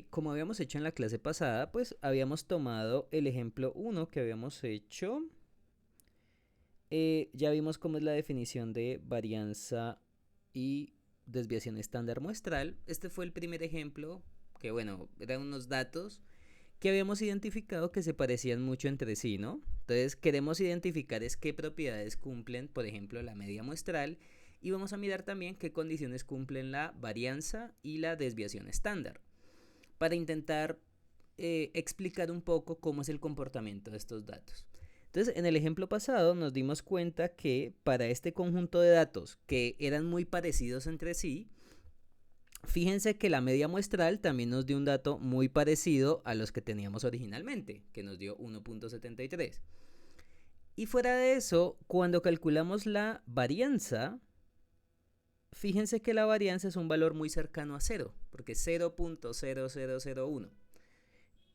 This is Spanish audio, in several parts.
Como habíamos hecho en la clase pasada, pues habíamos tomado el ejemplo uno que habíamos hecho. Ya vimos cómo es la definición de varianza y desviación estándar muestral. Este fue el primer ejemplo, que bueno, eran unos datos que habíamos identificado que se parecían mucho entre sí, ¿no? Entonces queremos identificar es qué propiedades cumplen, por ejemplo, la media muestral, y vamos a mirar también qué condiciones cumplen la varianza y la desviación estándar, para intentar explicar un poco cómo es el comportamiento de estos datos. Entonces, en el ejemplo pasado nos dimos cuenta que para este conjunto de datos que eran muy parecidos entre sí, fíjense que la media muestral también nos dio un dato muy parecido a los que teníamos originalmente, que nos dio 1.73. Y fuera de eso, cuando calculamos la varianza, fíjense que la varianza es un valor muy cercano a cero, porque es 0.0001.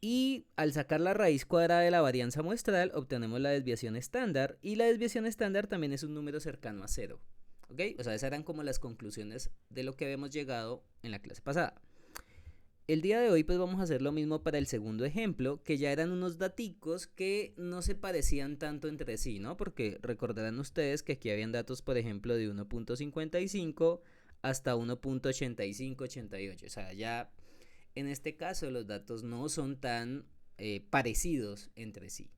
Y al sacar la raíz cuadrada de la varianza muestral, obtenemos la desviación estándar. Y la desviación estándar también es un número cercano a cero. ¿Ok? O sea, esas eran como las conclusiones de lo que habíamos llegado en la clase pasada. El día de hoy pues vamos a hacer lo mismo para el segundo ejemplo, que ya eran unos daticos que no se parecían tanto entre sí, ¿no? Porque recordarán ustedes que aquí habían datos, por ejemplo, de 1.55 hasta 1.8588. O sea, ya en este caso los datos no son tan parecidos entre sí.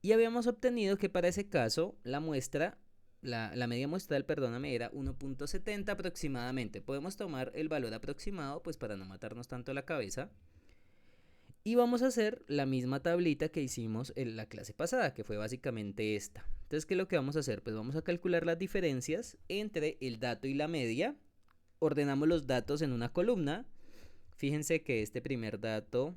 Y habíamos obtenido que para ese caso la muestra, la media muestral, perdóname, era 1.70 aproximadamente. Podemos tomar el valor aproximado pues para no matarnos tanto la cabeza. Y vamos a hacer la misma tablita que hicimos en la clase pasada, que fue básicamente esta. Entonces, ¿qué es lo que vamos a hacer? Pues vamos a calcular las diferencias entre el dato y la media. Ordenamos los datos en una columna. Fíjense que este primer dato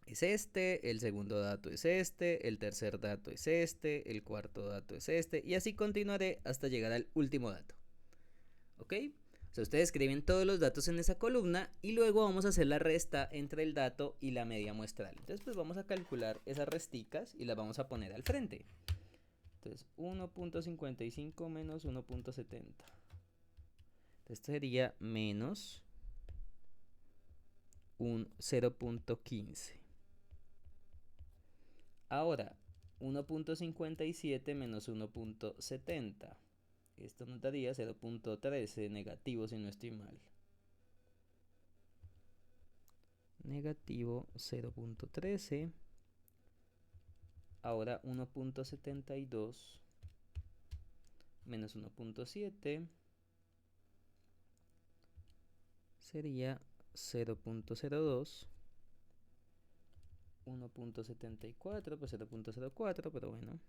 es este, el segundo dato es este, el tercer dato es este, el cuarto dato es este, y así continuaré hasta llegar al último dato. ¿Ok? O sea, ustedes escriben todos los datos en esa columna y luego vamos a hacer la resta entre el dato y la media muestral. Entonces, pues vamos a calcular esas resticas y las vamos a poner al frente. Entonces, 1.55 menos 1.70. Esto sería menos un 0.15. Ahora, 1.57 menos 1.70. Esto nos daría 0.13 negativo si no estoy mal. Negativo 0.13. Ahora 1.72 menos 1.7 sería 0.02. 1.74, pues 0.04, pero bueno.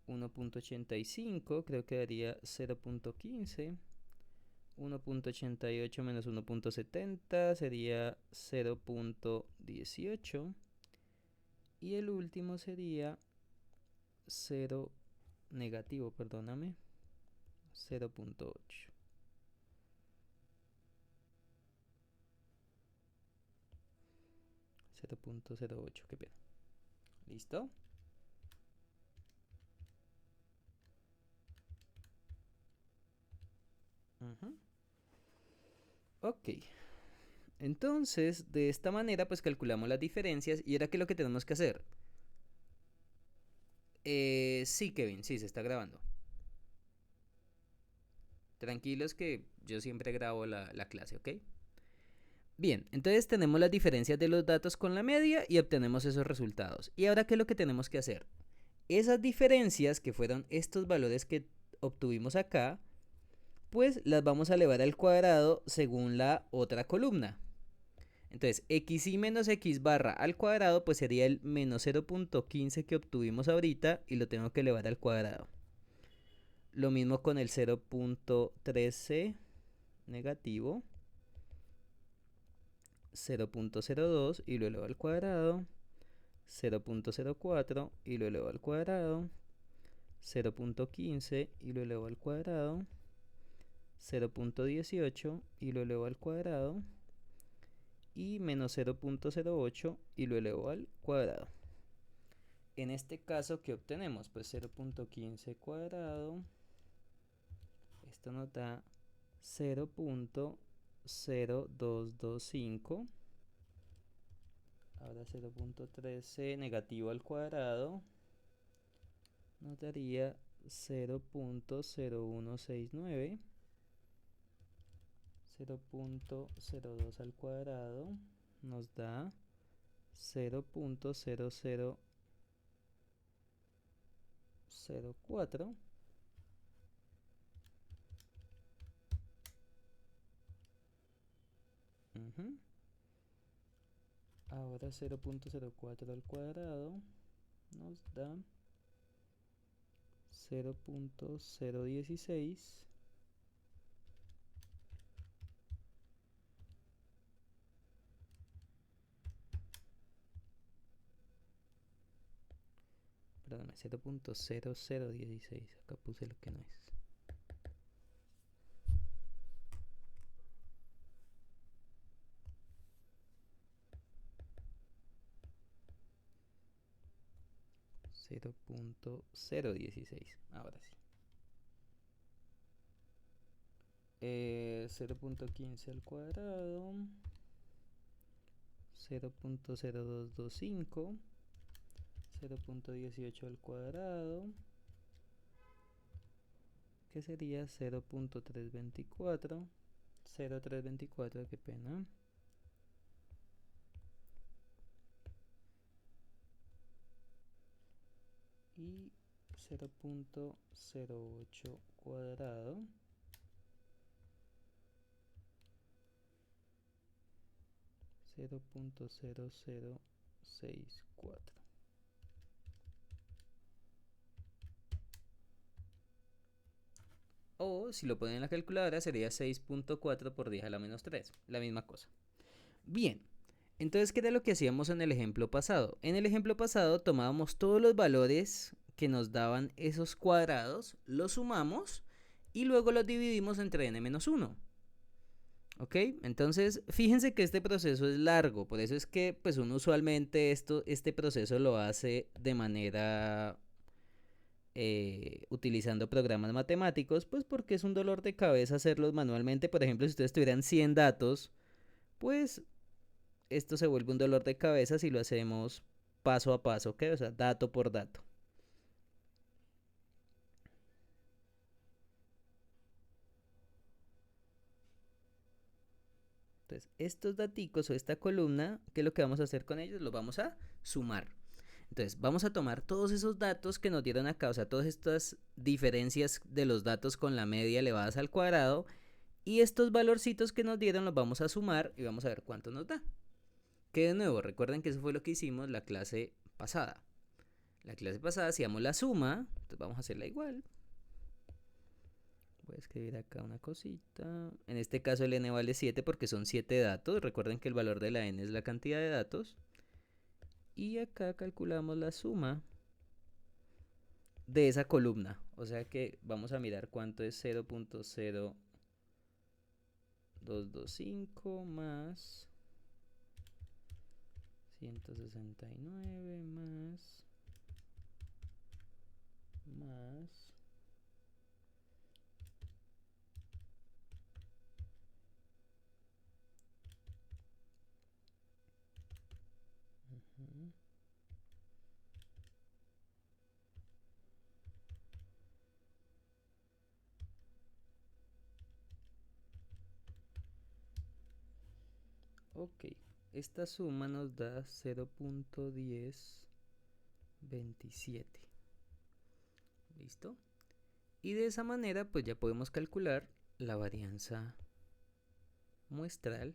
1.85 creo que daría 0.15. 1.88 menos 1.70 sería 0.18. Y el último sería 0 negativo, perdóname, 0.8. 0.08, qué pena. ¿Listo? Ujú. Ok. Entonces, de esta manera, pues calculamos las diferencias. ¿Y ahora qué es lo que tenemos que hacer? Sí, Kevin, sí, se está grabando. Tranquilos que yo siempre grabo la clase, ¿ok? Bien, entonces tenemos las diferencias de los datos con la media y obtenemos esos resultados. ¿Y ahora qué es lo que tenemos que hacer? Esas diferencias, que fueron estos valores que obtuvimos acá, pues las vamos a elevar al cuadrado según la otra columna. Entonces, xy menos x barra al cuadrado, pues sería el menos 0.15 que obtuvimos ahorita y lo tengo que elevar al cuadrado. Lo mismo con el 0.13 negativo, 0.02 y lo elevo al cuadrado, 0.04 y lo elevo al cuadrado, 0.15 y lo elevo al cuadrado, 0.18 y lo elevo al cuadrado, y menos 0.08 y lo elevo al cuadrado. En este caso, ¿qué obtenemos? Pues 0.15 cuadrado. Esto nos da 0.18. 0.0225. Ahora 0.13 negativo al cuadrado nos daría 0.0169. 0.02 al cuadrado nos da 0.0004. Ahora 0.04 al cuadrado nos da 0.016. Perdón, 0.0016. Acá puse lo que no es. 0.016. Ahora sí. 0.15 al cuadrado. 0.0225. 0.18 al cuadrado, que sería 0.324. 0.324, qué pena. Y 0.08 cuadrado. 0.0064. O si lo ponen en la calculadora sería 6.4 por 10 a la menos 3. La misma cosa. Bien. Entonces, ¿qué era lo que hacíamos en el ejemplo pasado? En el ejemplo pasado tomábamos todos los valores que nos daban esos cuadrados, los sumamos y luego los dividimos entre n-1. ¿Ok? Entonces, fíjense que este proceso es largo, por eso es que pues uno usualmente este proceso lo hace de manera utilizando programas matemáticos, pues porque es un dolor de cabeza hacerlos manualmente. Por ejemplo, si ustedes tuvieran 100 datos, pues esto se vuelve un dolor de cabeza si lo hacemos paso a paso, ¿ok? O sea, dato por dato. Entonces, estos daticos o esta columna, ¿qué es lo que vamos a hacer con ellos? Los vamos a sumar. Entonces, vamos a tomar todos esos datos que nos dieron acá, o sea, todas estas diferencias de los datos con la media elevadas al cuadrado, y estos valorcitos que nos dieron los vamos a sumar y vamos a ver cuánto nos da. Que de nuevo, recuerden que eso fue lo que hicimos la clase pasada. La clase pasada hacíamos la suma, entonces vamos a hacerla igual. Voy a escribir acá una cosita. En este caso el n vale 7 porque son 7 datos. Recuerden que el valor de la n es la cantidad de datos. Y acá calculamos la suma de esa columna. O sea que vamos a mirar cuánto es 0.0225 más 169 más ok, esta suma nos da 0.1027. ¿Listo? Y de esa manera pues ya podemos calcular la varianza muestral,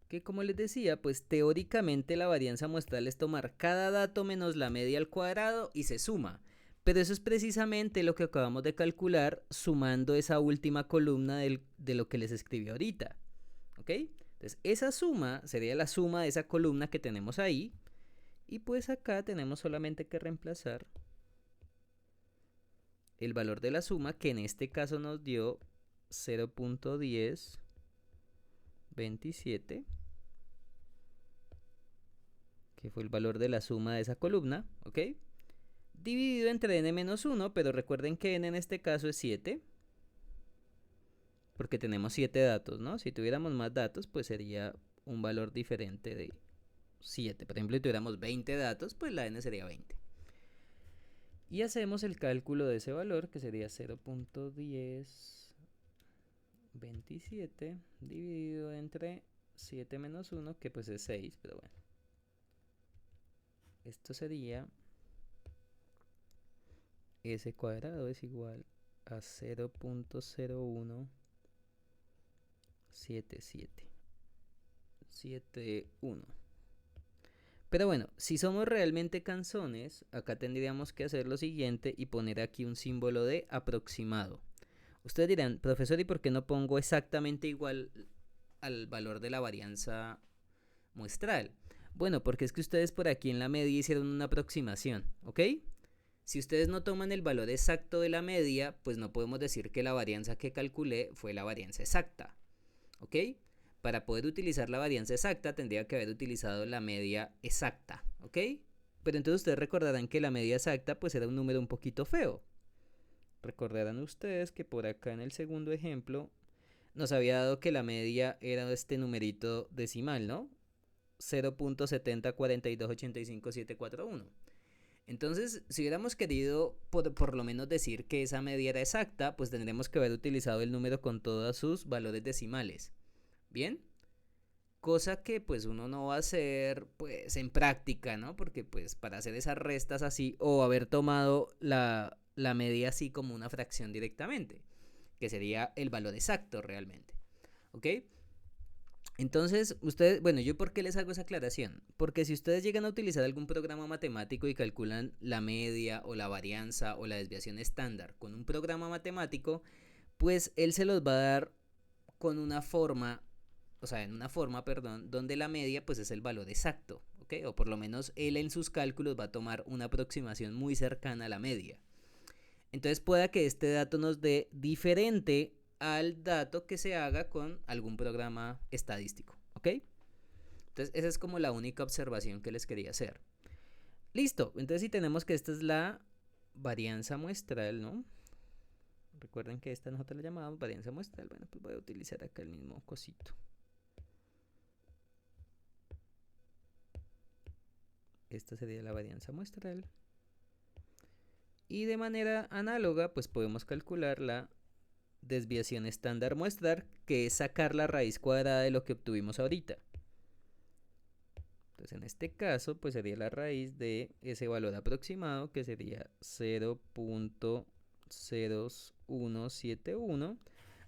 que como les decía, pues teóricamente la varianza muestral es tomar cada dato menos la media al cuadrado y se suma. Pero eso es precisamente lo que acabamos de calcular sumando esa última columna de lo que les escribí ahorita. ¿Ok? Entonces esa suma sería la suma de esa columna que tenemos ahí. Y pues acá tenemos solamente que reemplazar el valor de la suma, que en este caso nos dio 0.1027, que fue el valor de la suma de esa columna, ¿ok? Dividido entre n-1, pero recuerden que n en este caso es 7. porque tenemos 7 datos, ¿no? Si tuviéramos más datos, pues sería un valor diferente de 7. Por ejemplo, si tuviéramos 20 datos, pues la n sería 20. Y hacemos el cálculo de ese valor, que sería 0.1027 dividido entre 7 menos 1, que pues es 6, pero bueno. Esto sería s cuadrado es igual a 0.017771. Pero bueno, si somos realmente cansones, acá tendríamos que hacer lo siguiente y poner aquí un símbolo de aproximado. Ustedes dirán, profesor, ¿y por qué no pongo exactamente igual al valor de la varianza muestral? Bueno, porque es que ustedes por aquí en la media hicieron una aproximación, ¿ok? Si ustedes no toman el valor exacto de la media, pues no podemos decir que la varianza que calculé fue la varianza exacta, ¿ok? Para poder utilizar la varianza exacta tendría que haber utilizado la media exacta, ¿ok? Pero entonces ustedes recordarán que la media exacta pues era un número un poquito feo. Recordarán ustedes que por acá en el segundo ejemplo nos había dado que la media era este numerito decimal, ¿no? 0.704285741. Entonces, si hubiéramos querido por lo menos decir que esa media era exacta, pues tendríamos que haber utilizado el número con todos sus valores decimales. ¿Bien? Cosa que pues uno no va a hacer pues en práctica, ¿no? Porque pues para hacer esas restas así o haber tomado la media así como una fracción directamente, que sería el valor exacto realmente, ¿ok? Entonces, ustedes, bueno, ¿yo por qué les hago esa aclaración? Porque si ustedes llegan a utilizar algún programa matemático y calculan la media o la varianza o la desviación estándar con un programa matemático, pues él se los va a dar con una forma, o sea, en una forma, perdón, donde la media pues es el valor exacto, ¿ok? O por lo menos él en sus cálculos va a tomar una aproximación muy cercana a la media. Entonces pueda que este dato nos dé diferente al dato que se haga con algún programa estadístico, ¿ok? Entonces esa es como la única observación que les quería hacer. Listo, entonces si tenemos que esta es la varianza muestral, ¿no? Recuerden que esta nosotros la llamamos varianza muestral. Bueno, pues voy a utilizar acá el mismo cosito. Esta sería la varianza muestral. Y de manera análoga, pues podemos calcular la desviación estándar muestral, que es sacar la raíz cuadrada de lo que obtuvimos ahorita. Entonces en este caso, pues sería la raíz de ese valor aproximado, que sería 0.0171.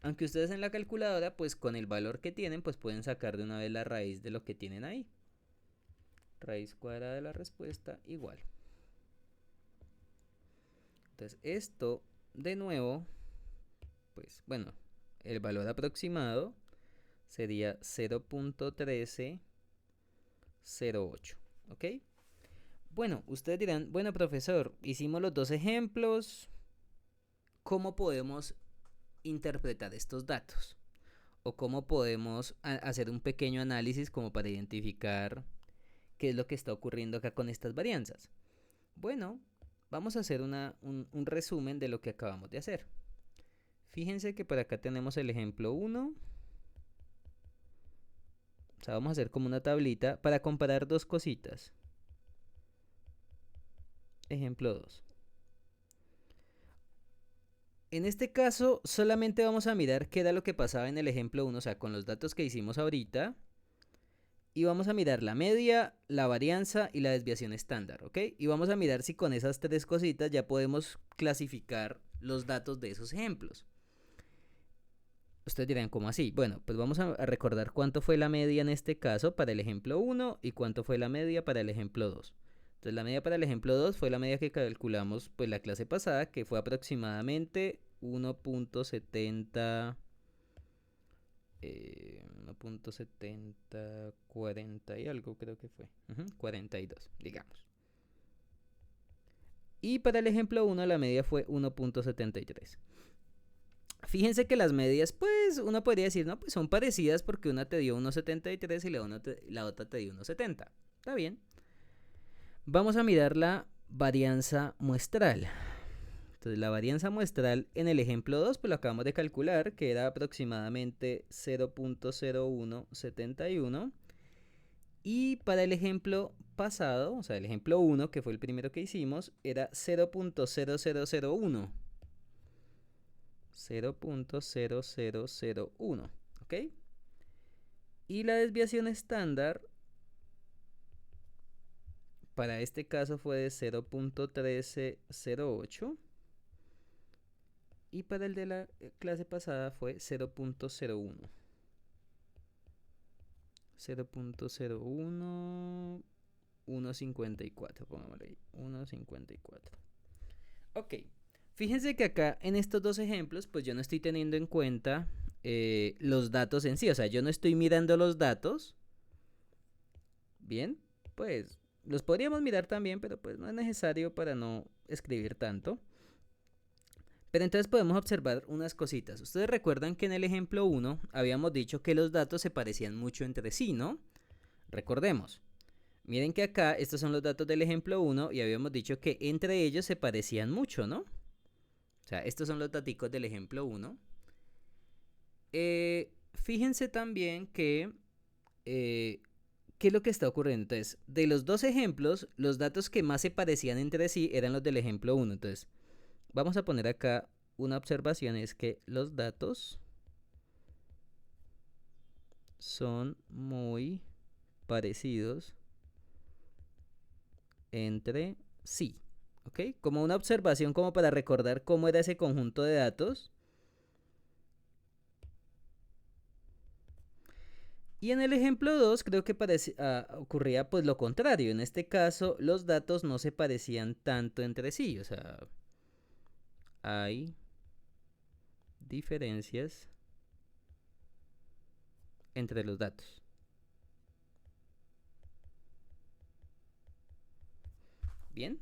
Aunque ustedes en la calculadora, pues con el valor que tienen, pues pueden sacar de una vez la raíz de lo que tienen ahí. Raíz cuadrada de la respuesta igual. Entonces esto, de nuevo, pues bueno, el valor aproximado sería 0.1308, ¿ok? Bueno, ustedes dirán, bueno profesor, hicimos los dos ejemplos, ¿cómo podemos interpretar estos datos? ¿O cómo podemos hacer un pequeño análisis como para identificar qué es lo que está ocurriendo acá con estas varianzas? Bueno, vamos a hacer un resumen de lo que acabamos de hacer. Fíjense que por acá tenemos el ejemplo 1. O sea, vamos a hacer como una tablita para comparar dos cositas. Ejemplo 2. En este caso, solamente vamos a mirar qué era lo que pasaba en el ejemplo 1, o sea, con los datos que hicimos ahorita. Y vamos a mirar la media, la varianza y la desviación estándar, ¿ok? Y vamos a mirar si con esas tres cositas ya podemos clasificar los datos de esos ejemplos. Ustedes dirán, ¿cómo así? Bueno, pues vamos a recordar cuánto fue la media en este caso para el ejemplo 1 y cuánto fue la media para el ejemplo 2. Entonces la media para el ejemplo 2 fue la media que calculamos pues la clase pasada, que fue aproximadamente 1.70 40 y algo creo que fue. 42, digamos. Y para el ejemplo 1 la media fue 1.73. Fíjense que las medias, pues uno podría decir, no, pues son parecidas porque una te dio 1.73 y la otra te dio 1.70. Está bien. Vamos a mirar la varianza muestral. Entonces Entonces la varianza muestral en el ejemplo 2, pues lo acabamos de calcular, que era aproximadamente 0.0171. Y para el ejemplo pasado, o sea, el ejemplo 1, que fue el primero que hicimos, era 0.0001. 0.0001, ¿ok? Y la desviación estándar para este caso fue de 0.1308. Y para el de la clase pasada fue 0.01. 0.01, 1.54, pongámosle ahí, 1.54. Ok, fíjense que acá en estos dos ejemplos, pues yo no estoy teniendo en cuenta los datos en sí, o sea, yo no estoy mirando los datos. Bien, pues los podríamos mirar también, pero pues no es necesario para no escribir tanto. Pero entonces podemos observar unas cositas. Ustedes recuerdan que en el ejemplo 1 habíamos dicho que los datos se parecían mucho entre sí, ¿no? Recordemos. Miren que acá estos son los datos del ejemplo 1 y habíamos dicho que entre ellos se parecían mucho, ¿no? O sea, estos son los daticos del ejemplo 1. Fíjense también que ¿qué es lo que está ocurriendo? Entonces, de los dos ejemplos, los datos que más se parecían entre sí eran los del ejemplo 1. Entonces, vamos a poner acá una observación, es que los datos son muy parecidos entre sí, ¿ok? Como una observación como para recordar cómo era ese conjunto de datos. Y en el ejemplo 2 creo que ocurría pues lo contrario. En este caso los datos no se parecían tanto entre sí, o sea, hay diferencias entre los datos. Bien.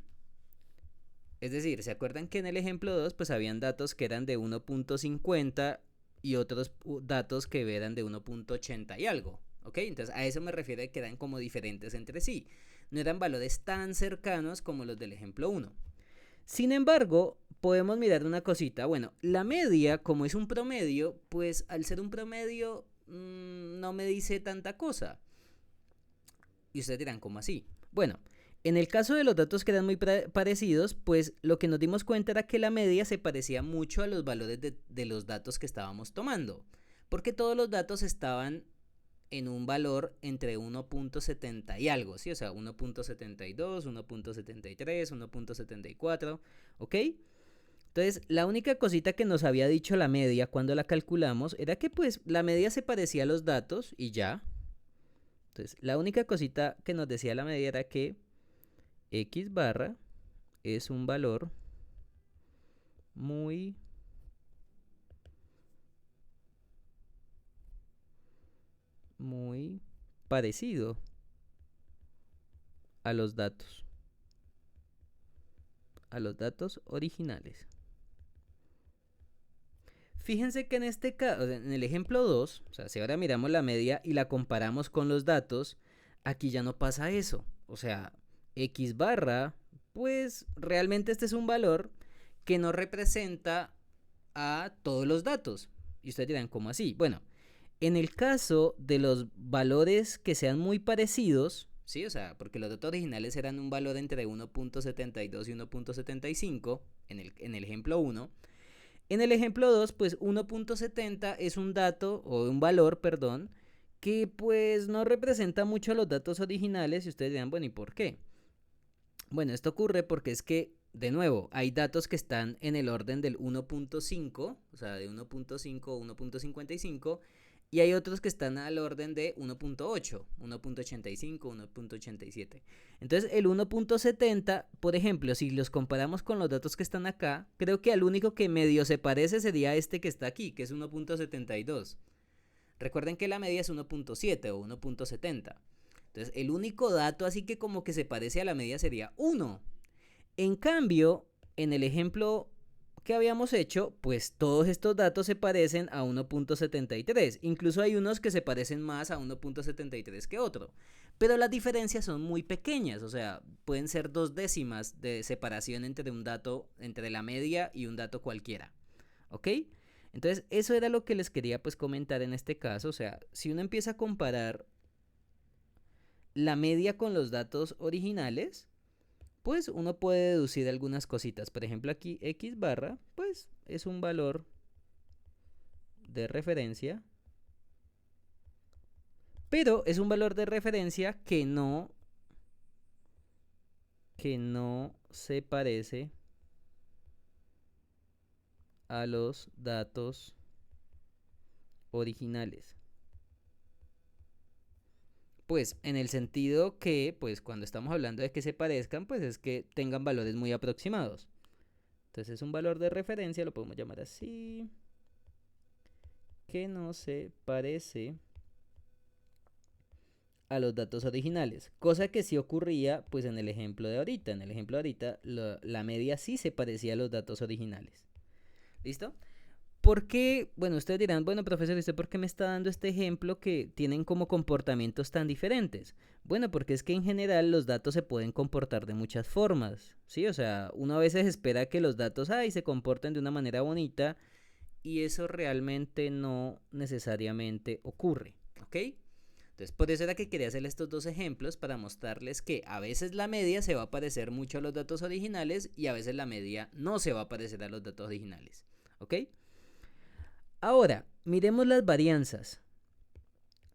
Es decir, ¿se acuerdan que en el ejemplo 2 pues habían datos que eran de 1.50 y otros datos que eran de 1.80 y algo? ¿Ok? Entonces a eso me refiero a que eran como diferentes entre sí. No eran valores tan cercanos como los del ejemplo 1. Sin embargo, podemos mirar una cosita. Bueno, la media, como es un promedio, pues al ser un promedio no me dice tanta cosa. Y ustedes dirán, ¿cómo así? Bueno, en el caso de los datos que eran muy parecidos, pues lo que nos dimos cuenta era que la media se parecía mucho a los valores de los datos que estábamos tomando. Porque todos los datos estaban en un valor entre 1.70 y algo, ¿sí? O sea, 1.72, 1.73, 1.74, ¿ok? Entonces, la única cosita que nos había dicho la media cuando la calculamos era que pues la media se parecía a los datos y ya. Entonces, la única cosita que nos decía la media era que X barra es un valor muy parecido a los datos originales. Fíjense que en este caso, en el ejemplo 2, o sea, si ahora miramos la media y la comparamos con los datos, aquí ya no pasa eso. O sea, X barra, pues realmente este es un valor que no representa a todos los datos. Y ustedes dirán, ¿cómo así? Bueno, en el caso de los valores que sean muy parecidos, ¿sí? O sea, porque los datos originales eran un valor entre 1.72 y 1.75 en el ejemplo 1. En el ejemplo 2, pues 1.70 es un dato, o un valor, perdón, que pues no representa mucho a los datos originales y ustedes dirán, bueno, ¿y por qué? Bueno, esto ocurre porque es que, de nuevo, hay datos que están en el orden del 1.5, o sea, de 1.5 o 1.55, y hay otros que están al orden de 1.8, 1.85, 1.87. Entonces el 1.70, por ejemplo, si los comparamos con los datos que están acá, creo que al único que medio se parece sería este que está aquí, que es 1.72. Recuerden que la media es 1.7 o 1.70. Entonces el único dato así que como que se parece a la media sería 1. En cambio, en el ejemplo ¿qué habíamos hecho? Pues todos estos datos se parecen a 1.73. Incluso hay unos que se parecen más a 1.73 que otro. Pero las diferencias son muy pequeñas, o sea, pueden ser 2 décimas de separación entre un dato, entre la media y un dato cualquiera. ¿Ok? Entonces, eso era lo que les quería pues comentar en este caso. O sea, si uno empieza a comparar la media con los datos originales, pues uno puede deducir algunas cositas. Por ejemplo, aquí x barra, pues es un valor de referencia, pero es un valor de referencia que no se parece a los datos originales. Pues en el sentido que, pues cuando estamos hablando de que se parezcan, pues es que tengan valores muy aproximados. Entonces es un valor de referencia, lo podemos llamar así, que no se parece a los datos originales, cosa que sí ocurría pues en el ejemplo de ahorita. En el ejemplo de ahorita la media sí se parecía a los datos originales. ¿Listo? ¿Por qué? Bueno, ustedes dirán, bueno, profesor, ¿usted por qué me está dando este ejemplo que tienen como comportamientos tan diferentes? Bueno, porque es que en general los datos se pueden comportar de muchas formas, ¿sí? O sea, uno a veces espera que los datos, se comporten de una manera bonita y eso realmente no necesariamente ocurre, ¿ok? Entonces, por eso era que quería hacer estos dos ejemplos para mostrarles que a veces la media se va a parecer mucho a los datos originales y a veces la media no se va a parecer a los datos originales, ¿ok? Ahora, miremos las varianzas.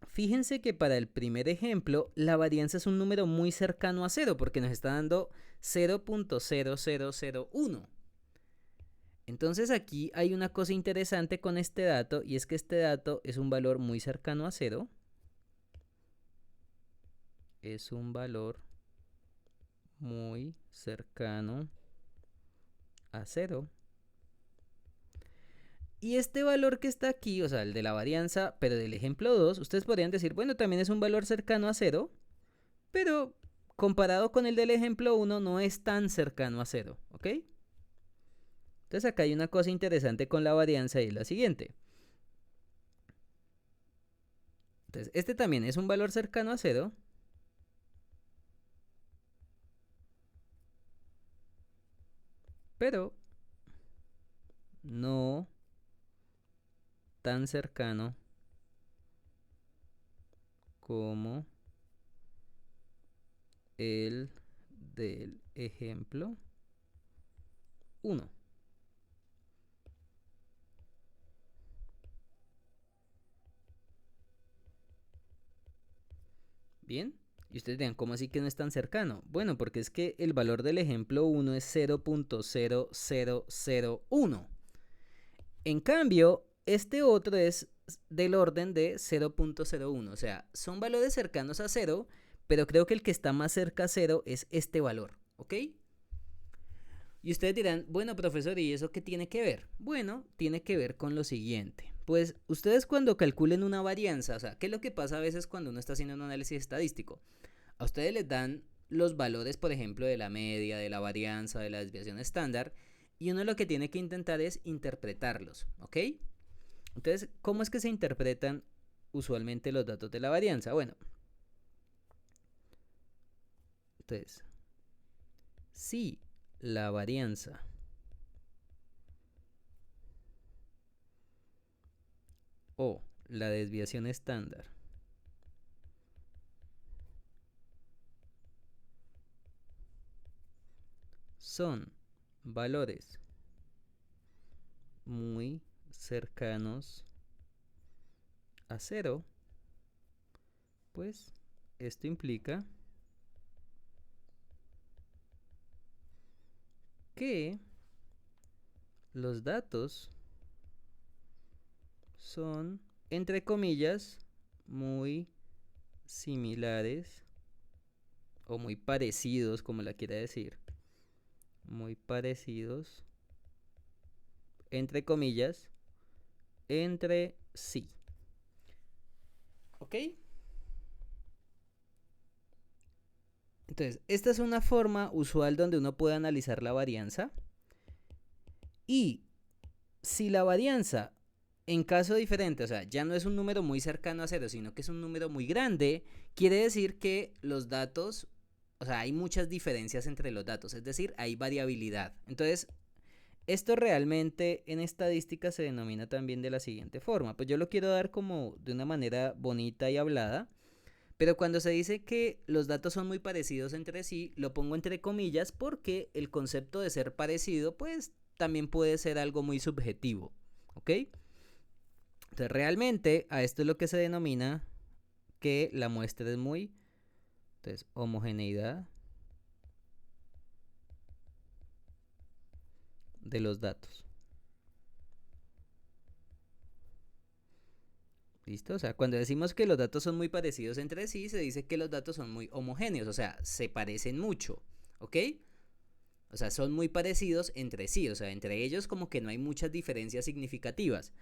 Fíjense que para el primer ejemplo, la varianza es un número muy cercano a 0 porque nos está dando 0.0001. Entonces aquí hay una cosa interesante con este dato y es que este dato es un valor muy cercano a 0. Es un valor muy cercano a 0. Y este valor que está aquí, o sea, el de la varianza, pero del ejemplo 2, ustedes podrían decir, bueno, también es un valor cercano a 0, pero comparado con el del ejemplo 1 no es tan cercano a 0, ¿ok? Entonces acá hay una cosa interesante con la varianza y es la siguiente. Entonces, este también es un valor cercano a 0, pero no tan cercano como el del ejemplo 1. Bien, y ustedes dirán, ¿cómo así que no es tan cercano? Bueno, porque es que el valor del ejemplo 1 es 0.0001. En cambio, este otro es del orden de 0.01. O sea, son valores cercanos a 0, pero creo que el que está más cerca a 0 es este valor, ¿ok? Y ustedes dirán, bueno, profesor, ¿y eso qué tiene que ver? Bueno, tiene que ver con lo siguiente. Pues ustedes cuando calculen una varianza, o sea, ¿qué es lo que pasa a veces cuando uno está haciendo un análisis estadístico? A ustedes les dan los valores, por ejemplo, de la media, de la varianza, de la desviación estándar, y uno lo que tiene que intentar es interpretarlos, ¿ok? Entonces, ¿cómo es que se interpretan usualmente los datos de la varianza? Bueno, entonces, si la varianza o la desviación estándar son valores muy cercanos a 0, pues esto implica que los datos son, entre comillas, muy similares o muy parecidos, como la quiera decir, muy parecidos, entre comillas, entre sí. ¿Ok? Entonces, esta es una forma usual donde uno puede analizar la varianza. Y si la varianza, en caso diferente, o sea, ya no es un número muy cercano a cero, sino que es un número muy grande, quiere decir que los datos, o sea, hay muchas diferencias entre los datos, es decir, hay variabilidad. Entonces, esto realmente en estadística se denomina también de la siguiente forma. Pues yo lo quiero dar como de una manera bonita y hablada, pero cuando se dice que los datos son muy parecidos entre sí, lo pongo entre comillas porque el concepto de ser parecido, pues también puede ser algo muy subjetivo, ¿ok? Entonces realmente a esto es lo que se denomina que la muestra es muy, entonces, homogeneidad de los datos. ¿Listo? O sea, cuando decimos que los datos son muy parecidos entre sí, se dice que los datos son muy homogéneos, o sea, se parecen mucho, ¿ok? O sea, son muy parecidos entre sí, o sea, entre ellos como que no hay muchas diferencias significativas.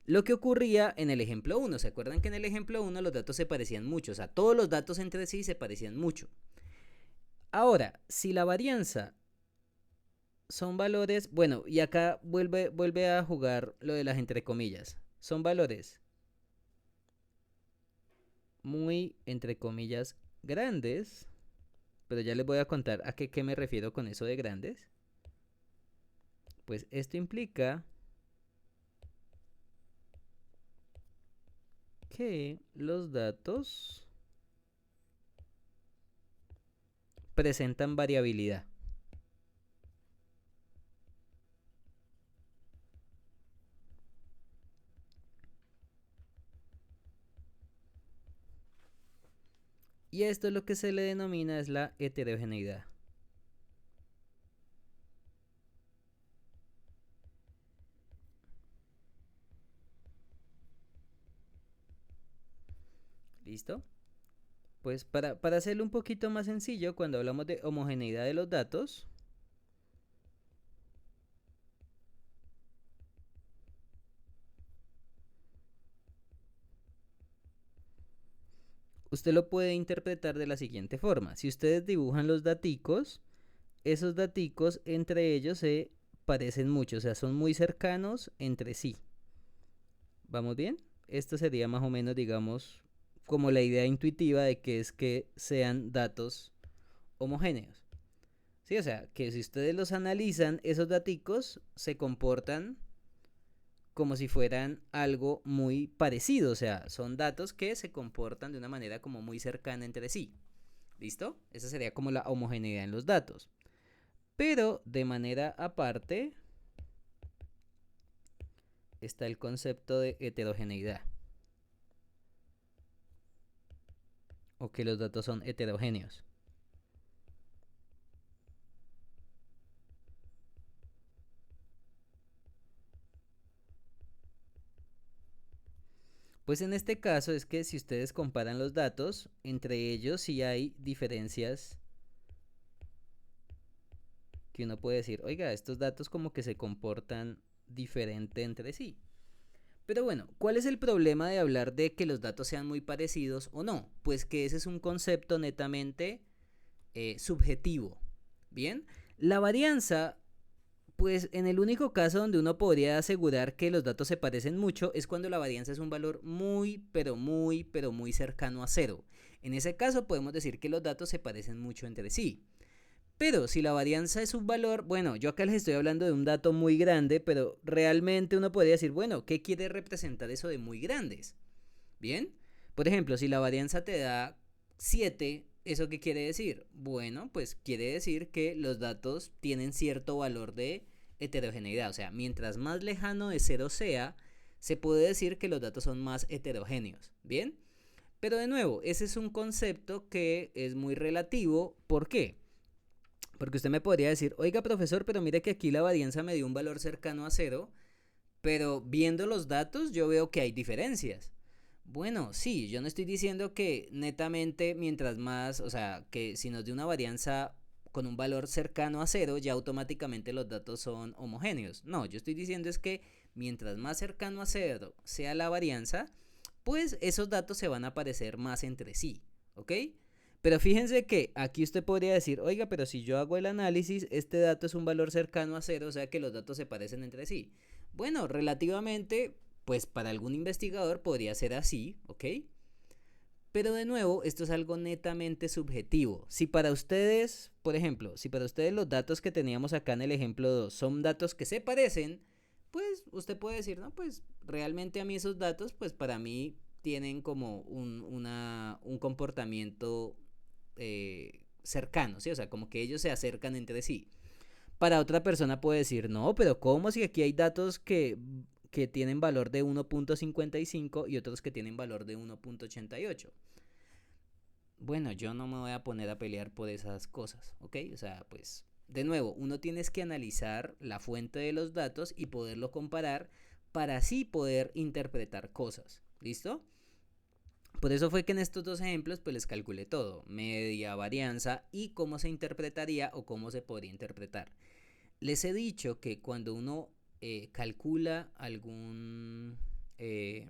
Lo que ocurría en el ejemplo 1, ¿se acuerdan que en el ejemplo 1 los datos se parecían mucho? O sea, todos los datos entre sí se parecían mucho. Ahora, si la varianza son valores, bueno, y acá vuelve a jugar lo de las entre comillas, son valores muy, entre comillas, grandes, pero ya les voy a contar a qué me refiero con eso de grandes. Pues esto implica que los datos presentan variabilidad. Y esto es lo que se le denomina es la heterogeneidad. ¿Listo? Pues para hacerlo un poquito más sencillo, cuando hablamos de homogeneidad de los datos, usted lo puede interpretar de la siguiente forma. Si ustedes dibujan los daticos, esos daticos entre ellos se parecen mucho, o sea, son muy cercanos entre sí. ¿Vamos bien? Esto sería más o menos, digamos, como la idea intuitiva de que es que sean datos homogéneos. Sí, o sea, que si ustedes los analizan, esos daticos se comportan como si fueran algo muy parecido, o sea, son datos que se comportan de una manera como muy cercana entre sí. ¿Listo? Esa sería como la homogeneidad en los datos. Pero de manera aparte está el concepto de heterogeneidad, o que los datos son heterogéneos. Pues en este caso es que si ustedes comparan los datos, entre ellos sí hay diferencias que uno puede decir, oiga, estos datos como que se comportan diferente entre sí. Pero bueno, ¿cuál es el problema de hablar de que los datos sean muy parecidos o no? Pues que ese es un concepto netamente subjetivo. Bien, la varianza, pues en el único caso donde uno podría asegurar que los datos se parecen mucho es cuando la varianza es un valor muy, pero muy cercano a cero. En ese caso podemos decir que los datos se parecen mucho entre sí. Pero si la varianza es un valor, bueno, yo acá les estoy hablando de un dato muy grande, pero realmente uno podría decir, bueno, ¿qué quiere representar eso de muy grandes? Bien, por ejemplo, si la varianza te da 7, ¿eso qué quiere decir? Bueno, pues quiere decir que los datos tienen cierto valor de heterogeneidad, o sea, mientras más lejano de cero sea, se puede decir que los datos son más heterogéneos, ¿bien? Pero de nuevo, ese es un concepto que es muy relativo, ¿por qué? Porque usted me podría decir, oiga profesor, pero mire que aquí la varianza me dio un valor cercano a cero, pero viendo los datos yo veo que hay diferencias. Bueno, sí, yo no estoy diciendo que netamente mientras más, o sea, que si nos dio una varianza con un valor cercano a cero, ya automáticamente los datos son homogéneos. No, yo estoy diciendo es que mientras más cercano a cero sea la varianza, pues esos datos se van a parecer más entre sí, ¿ok? Pero fíjense que aquí usted podría decir, oiga, pero si yo hago el análisis, este dato es un valor cercano a cero, o sea que los datos se parecen entre sí. Bueno, relativamente, pues para algún investigador podría ser así, ¿ok? Pero de nuevo, esto es algo netamente subjetivo. Si para ustedes, por ejemplo, si para ustedes los datos que teníamos acá en el ejemplo 2 son datos que se parecen, pues usted puede decir, no, pues realmente a mí esos datos, pues para mí tienen como un comportamiento cercano, ¿sí? O sea, como que ellos se acercan entre sí. Para otra persona puede decir, no, pero ¿cómo si aquí hay datos que tienen valor de 1.55 y otros que tienen valor de 1.88? Bueno, yo no me voy a poner a pelear por esas cosas, ¿ok? O sea, pues, de nuevo, uno tienes que analizar la fuente de los datos y poderlo comparar para así poder interpretar cosas, ¿listo? Por eso fue que en estos dos ejemplos pues les calculé todo, media, varianza y cómo se interpretaría o cómo se podría interpretar. Les he dicho que cuando uno calcula eh,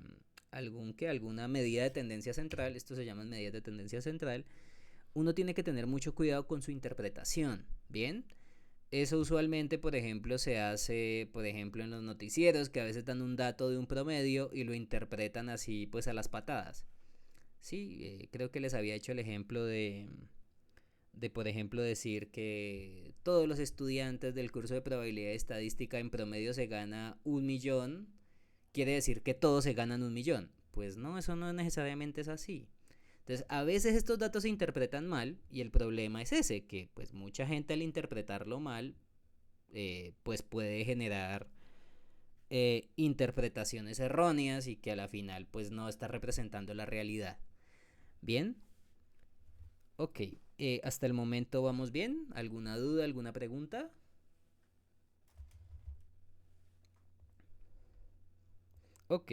alguna medida de tendencia central, esto se llama medidas de tendencia central, uno tiene que tener mucho cuidado con su interpretación, ¿bien? Eso usualmente, por ejemplo, se hace, por ejemplo, en los noticieros, que a veces dan un dato de un promedio y lo interpretan así, pues a las patadas. Sí, creo que les había hecho el ejemplo de, por ejemplo, decir que todos los estudiantes del curso de probabilidad estadística en promedio se gana 1 millón, quiere decir que todos se ganan 1 millón. Pues no, eso no necesariamente es así. Entonces, a veces estos datos se interpretan mal y el problema es ese, que pues mucha gente al interpretarlo mal, pues puede generar interpretaciones erróneas y que a la final pues no está representando la realidad. Bien, ok, hasta el momento vamos bien. ¿Alguna duda, alguna pregunta? Ok.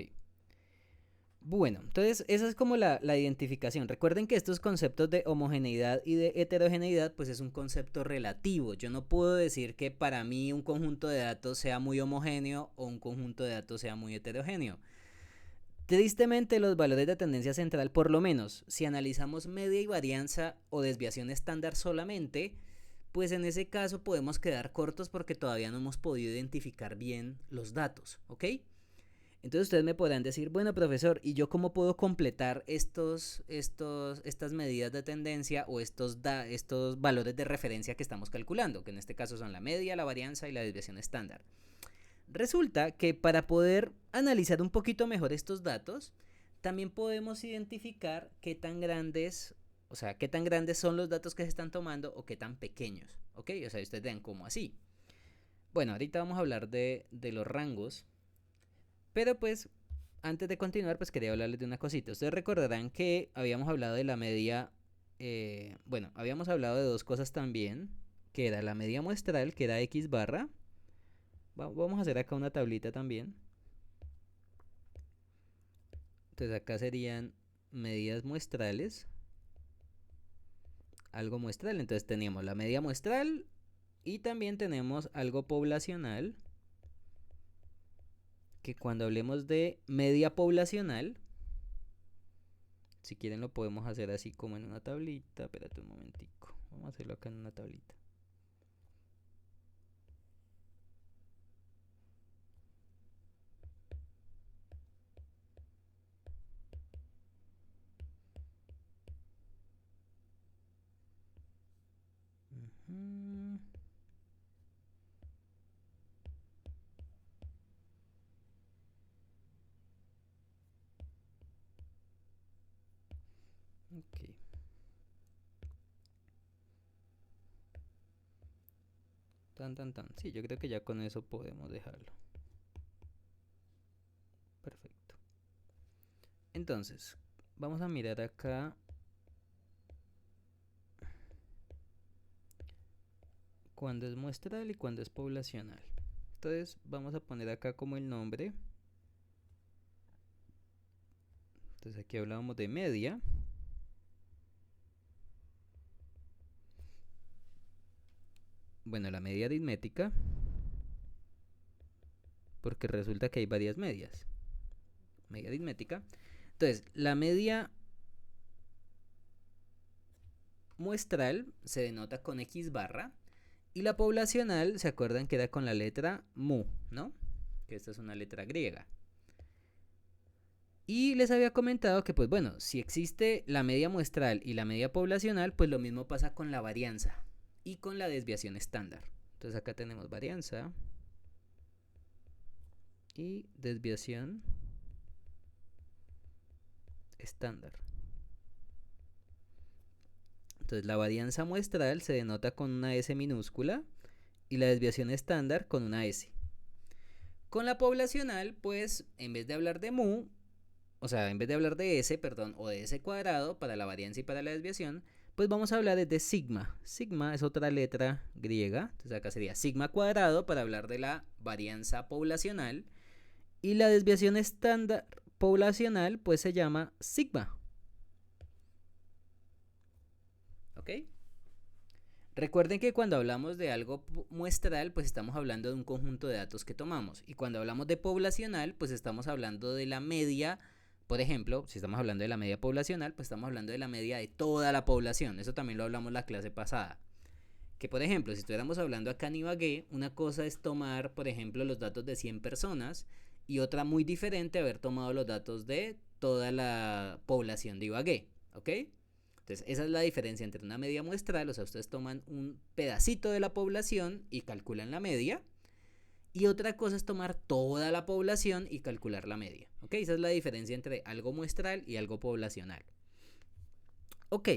Bueno, entonces esa es como la identificación. Recuerden que estos conceptos de homogeneidad y de heterogeneidad pues es un concepto relativo. Yo no puedo decir que para mí un conjunto de datos sea muy homogéneo o un conjunto de datos sea muy heterogéneo. Tristemente los valores de tendencia central, por lo menos si analizamos media y varianza o desviación estándar solamente, pues en ese caso podemos quedar cortos porque todavía no hemos podido identificar bien los datos, ¿ok? Entonces ustedes me podrán decir, bueno profesor, ¿y yo cómo puedo completar estas medidas de tendencia o estos valores de referencia que estamos calculando? Que en este caso son la media, la varianza y la desviación estándar. Resulta que para poder analizar un poquito mejor estos datos, también podemos identificar qué tan grandes, o sea, qué tan grandes son los datos que se están tomando o qué tan pequeños, ¿ok? O sea, ustedes vean cómo así. Bueno, ahorita vamos a hablar de los rangos, pero pues antes de continuar, pues quería hablarles de una cosita. Ustedes recordarán que habíamos hablado de la media, bueno, habíamos hablado de dos cosas también, que era la media muestral, que era X barra. Vamos a hacer acá una tablita también. Entonces acá serían medidas muestrales, algo muestral. Entonces teníamos la media muestral y también tenemos algo poblacional, que cuando hablemos de media poblacional, si quieren lo podemos hacer así como en una tablita. Espérate un momentico. Vamos a hacerlo acá en una tablita. Uh-huh. Ok. Tan, tan, tan. Sí, yo creo que ya con eso podemos dejarlo. Perfecto. Entonces, vamos a mirar acá cuando es muestral y cuando es poblacional. Entonces, vamos a poner acá como el nombre. Entonces, aquí hablábamos de media. Bueno, la media aritmética, porque resulta que hay varias medias. Media aritmética. Entonces, la media muestral se denota con X barra y la poblacional, ¿se acuerdan que era con la letra mu, ¿no? Que esta es una letra griega. Y les había comentado que, pues bueno, si existe la media muestral y la media poblacional, pues lo mismo pasa con la varianza y con la desviación estándar. Entonces acá tenemos varianza y desviación estándar. Entonces la varianza muestral se denota con una S minúscula y la desviación estándar con una S. Con la poblacional, pues en vez de hablar de mu, o sea, en vez de hablar de S, perdón, o de S cuadrado para la varianza y para la desviación, pues vamos a hablar de sigma. Sigma es otra letra griega, entonces acá sería sigma cuadrado para hablar de la varianza poblacional y la desviación estándar poblacional pues se llama sigma. ¿Ok? Recuerden que cuando hablamos de algo muestral, pues estamos hablando de un conjunto de datos que tomamos. Y cuando hablamos de poblacional, pues estamos hablando de la media. Por ejemplo, si estamos hablando de la media poblacional, pues estamos hablando de la media de toda la población. Eso también lo hablamos en la clase pasada. Que por ejemplo, si estuviéramos hablando acá en Ibagué, una cosa es tomar, por ejemplo, los datos de 100 personas y otra muy diferente haber tomado los datos de toda la población de Ibagué. ¿Ok? Entonces, esa es la diferencia entre una media muestral, o sea, ustedes toman un pedacito de la población y calculan la media. Y otra cosa es tomar toda la población y calcular la media. ¿Ok? Esa es la diferencia entre algo muestral y algo poblacional. Ok,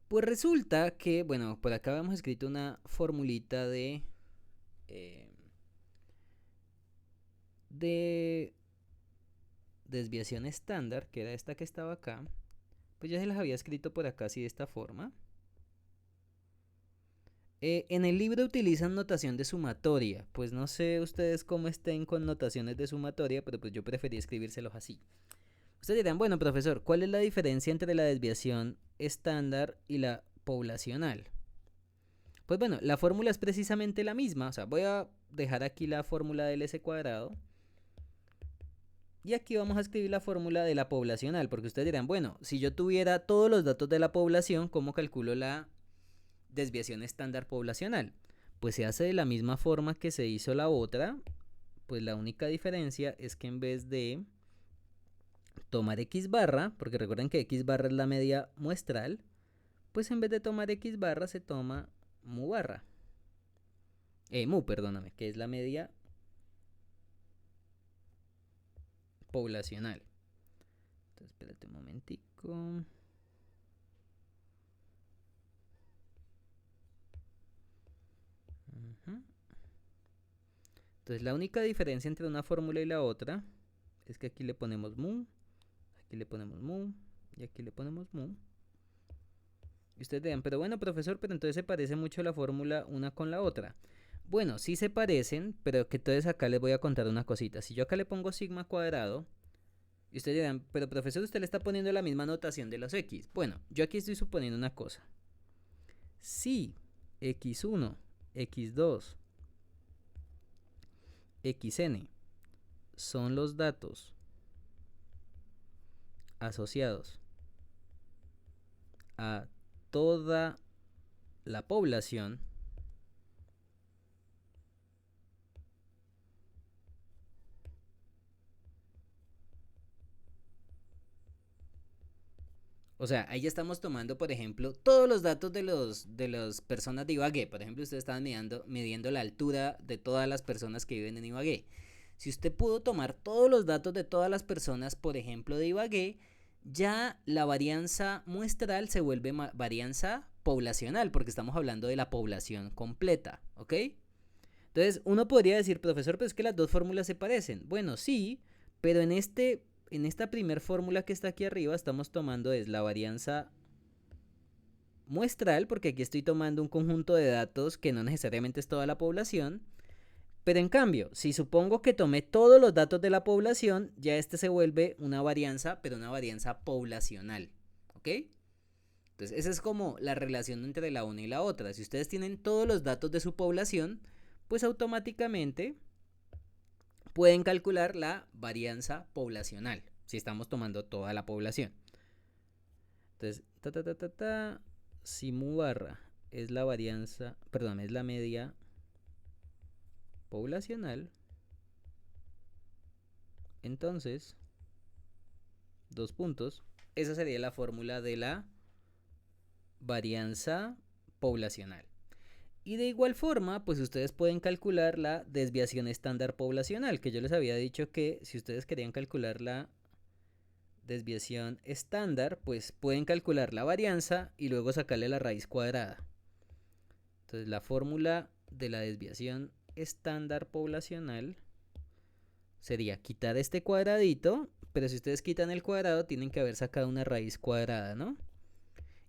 pues resulta que, bueno, por acá habíamos escrito una formulita de desviación estándar, que era esta que estaba acá. Pues ya se las había escrito por acá así de esta forma. En el libro utilizan notación de sumatoria. Pues no sé ustedes cómo estén con notaciones de sumatoria, pero pues yo preferí escribírselos así. Ustedes dirán, bueno, profesor, ¿cuál es la diferencia entre la desviación estándar y la poblacional? Pues bueno, la fórmula es precisamente la misma. O sea, voy a dejar aquí la fórmula del S cuadrado. Y aquí vamos a escribir la fórmula de la poblacional. Porque ustedes dirán, bueno, si yo tuviera todos los datos de la población, ¿cómo calculo la desviación estándar poblacional? Pues se hace de la misma forma que se hizo la otra. Pues la única diferencia es que en vez de tomar X barra, porque recuerden que X barra es la media muestral, pues en vez de tomar X barra se toma mu barra. Mu, perdóname, que es la media poblacional. Entonces, espérate un momentico. Entonces, la única diferencia entre una fórmula y la otra es que aquí le ponemos mu, aquí le ponemos mu y aquí le ponemos mu. Y ustedes dirán, pero bueno, profesor, pero entonces se parece mucho la fórmula una con la otra. Bueno, sí se parecen, pero que entonces acá les voy a contar una cosita. Si yo acá le pongo sigma cuadrado, y ustedes dirán, pero profesor, usted le está poniendo la misma notación de los x. Bueno, yo aquí estoy suponiendo una cosa. Si x1, x2, xn son los datos asociados a toda la población, o sea, ahí ya estamos tomando, por ejemplo, todos los datos de las personas de Ibagué. Por ejemplo, ustedes estaban midiendo la altura de todas las personas que viven en Ibagué. Si usted pudo tomar todos los datos de todas las personas, por ejemplo, de Ibagué, ya la varianza muestral se vuelve varianza poblacional, porque estamos hablando de la población completa, ¿ok? Entonces, uno podría decir, profesor, pero es que las dos fórmulas se parecen. Bueno, sí, pero en esta primer fórmula que está aquí arriba estamos tomando es la varianza muestral, porque aquí estoy tomando un conjunto de datos que no necesariamente es toda la población. Pero en cambio, si supongo que tomé todos los datos de la población, ya este se vuelve una varianza, pero una varianza poblacional. ¿Ok? Entonces, esa es como la relación entre la una y la otra. Si ustedes tienen todos los datos de su población, pues automáticamente pueden calcular la varianza poblacional, si estamos tomando toda la población. Entonces, si mu barra es la varianza, perdón, es la media poblacional, entonces, dos puntos, esa sería la fórmula de la varianza poblacional. Y de igual forma, pues ustedes pueden calcular la desviación estándar poblacional, que yo les había dicho que si ustedes querían calcular la desviación estándar, pues pueden calcular la varianza y luego sacarle la raíz cuadrada. Entonces la fórmula de la desviación estándar poblacional sería quitar este cuadradito, pero si ustedes quitan el cuadrado tienen que haber sacado una raíz cuadrada, ¿no?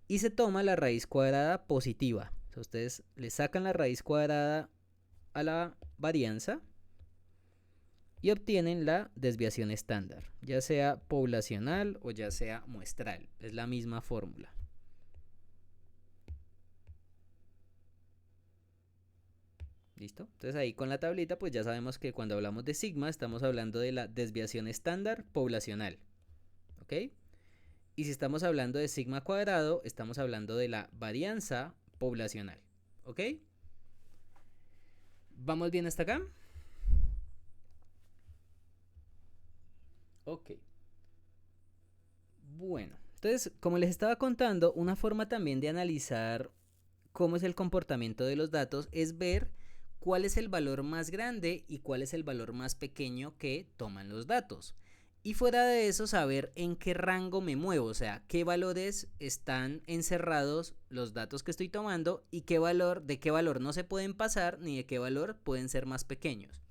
Y se toma la raíz cuadrada positiva. O sea, ustedes le sacan la raíz cuadrada a la varianza y obtienen la desviación estándar, ya sea poblacional o ya sea muestral. Es la misma fórmula. ¿Listo? Entonces ahí con la tablita pues ya sabemos que cuando hablamos de sigma estamos hablando de la desviación estándar poblacional. ¿Ok? Y si estamos hablando de sigma cuadrado, estamos hablando de la varianza poblacional. ¿Ok? ¿Vamos bien hasta acá? Ok. Bueno, entonces, como les estaba contando, una forma también de analizar cómo es el comportamiento de los datos es ver cuál es el valor más grande y cuál es el valor más pequeño que toman los datos. Y fuera de eso, saber en qué rango me muevo, o sea, qué valores están encerrados los datos que estoy tomando y de qué valor no se pueden pasar ni de qué valor pueden ser más pequeños.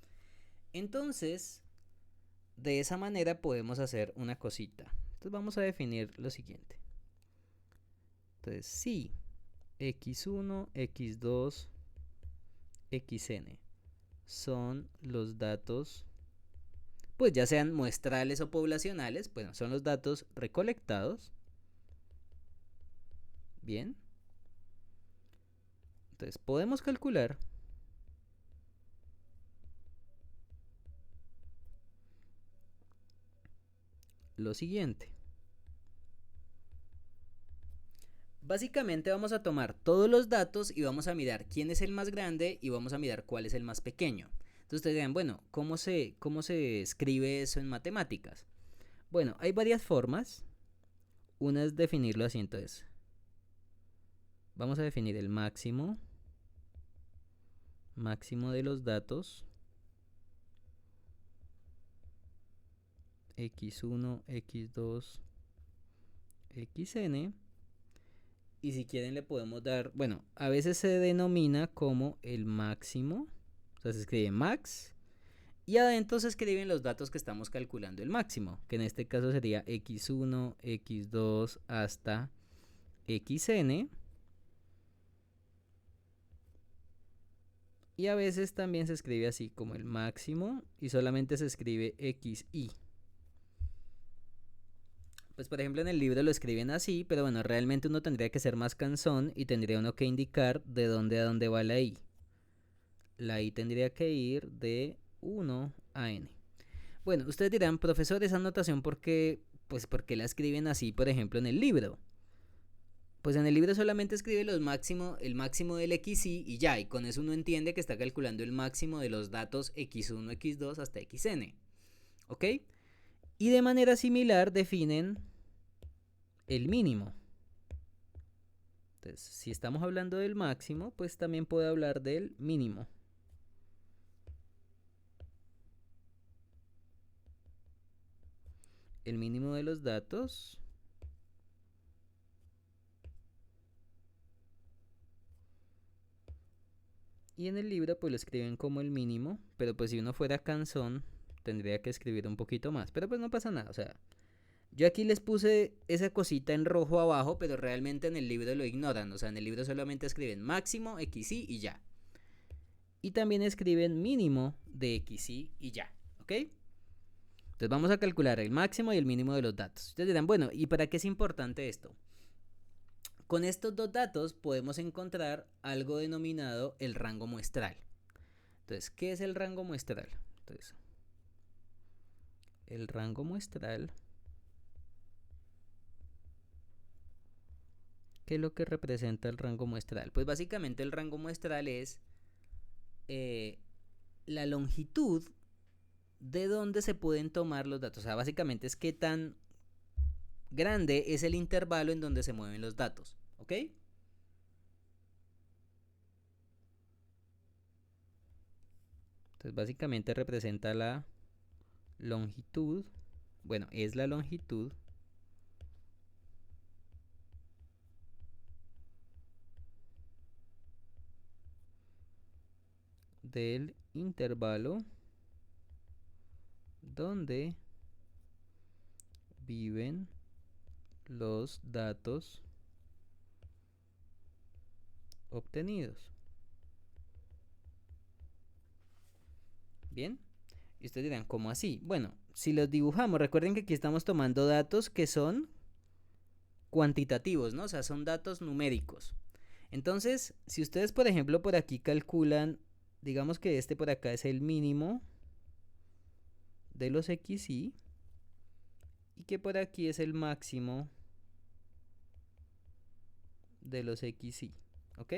Entonces, de esa manera podemos hacer una cosita. Entonces vamos a definir lo siguiente. Entonces, si x1, x2, xn son los datos, pues ya sean muestrales o poblacionales, bueno, son los datos recolectados. Bien. Entonces podemos calcular lo siguiente. Básicamente vamos a tomar todos los datos y vamos a mirar quién es el más grande y vamos a mirar cuál es el más pequeño. Entonces ustedes dirán, bueno, ¿cómo se escribe eso en matemáticas? Bueno, hay varias formas. Una es definirlo así, entonces. Vamos a definir el máximo de los datos x1, x2, xn. Y si quieren le podemos dar, bueno, a veces se denomina como el máximo. O sea, se escribe max. Y adentro se escriben los datos que estamos calculando el máximo, que en este caso sería x1, x2 hasta xn. Y a veces también se escribe así como el máximo y solamente se escribe xi. Pues por ejemplo en el libro lo escriben así, pero bueno, realmente uno tendría que ser más cansón y tendría uno que indicar de dónde a dónde va la i. La i tendría que ir de 1 a n. Bueno, ustedes dirán, profesor, esa anotación, ¿por qué la escriben así, por ejemplo, en el libro? Pues en el libro solamente escribe el máximo del xi y ya, y con eso uno entiende que está calculando el máximo de los datos x1, x2 hasta xn. ¿Ok? Y de manera similar definen el mínimo. Entonces, si estamos hablando del máximo, pues también puedo hablar del mínimo. El mínimo de los datos y en el libro pues lo escriben como el mínimo, pero pues si uno fuera cansón tendría que escribir un poquito más, pero pues no pasa nada, o sea, yo aquí les puse esa cosita en rojo abajo, pero realmente en el libro lo ignoran, o sea, en el libro solamente escriben máximo, xi y ya. Y también escriben mínimo de xi y ya, ¿ok? Entonces vamos a calcular el máximo y el mínimo de los datos. Ustedes dirán, bueno, ¿y para qué es importante esto? Con estos dos datos podemos encontrar algo denominado el rango muestral. Entonces, ¿qué es el rango muestral? Entonces, el rango muestral ¿Qué es lo que representa el rango muestral? Pues básicamente el rango muestral es la longitud de donde se pueden tomar los datos. O sea, básicamente es qué tan grande es el intervalo en donde se mueven los datos. ¿Ok? Entonces básicamente representa la longitud. Bueno, es la longitud del intervalo donde viven los datos obtenidos. Bien, y ustedes dirán, ¿cómo así? Bueno, si los dibujamos, recuerden que aquí estamos tomando datos que son cuantitativos, ¿no? O sea, son datos numéricos. Entonces, si ustedes, por ejemplo, por aquí calculan, digamos que este por acá es el mínimo de los xy y que por aquí es el máximo de los xy, ¿ok?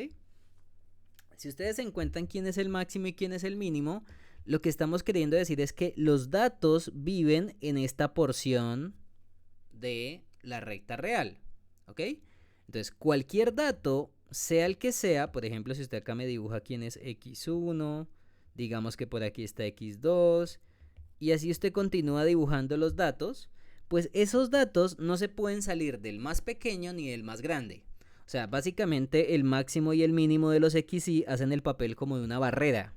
Si ustedes encuentran quién es el máximo y quién es el mínimo, lo que estamos queriendo decir es que los datos viven en esta porción de la recta real, ¿ok? Entonces, cualquier dato, sea el que sea, por ejemplo, si usted acá me dibuja quién es x1, digamos que por aquí está x2, y así usted continúa dibujando los datos, pues esos datos no se pueden salir del más pequeño ni del más grande. O sea, básicamente el máximo y el mínimo de los xy hacen el papel como de una barrera.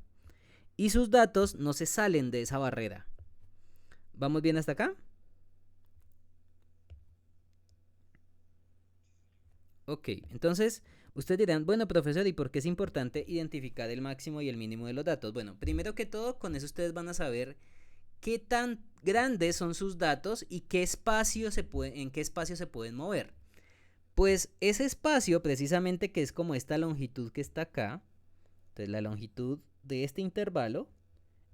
Y sus datos no se salen de esa barrera. ¿Vamos bien hasta acá? Ok, entonces ustedes dirán, bueno, profesor, ¿y por qué es importante identificar el máximo y el mínimo de los datos? Bueno, primero que todo, con eso ustedes van a saber qué tan grandes son sus datos y qué espacio en qué espacio se pueden mover. Pues ese espacio, precisamente, que es como esta longitud que está acá, entonces la longitud de este intervalo,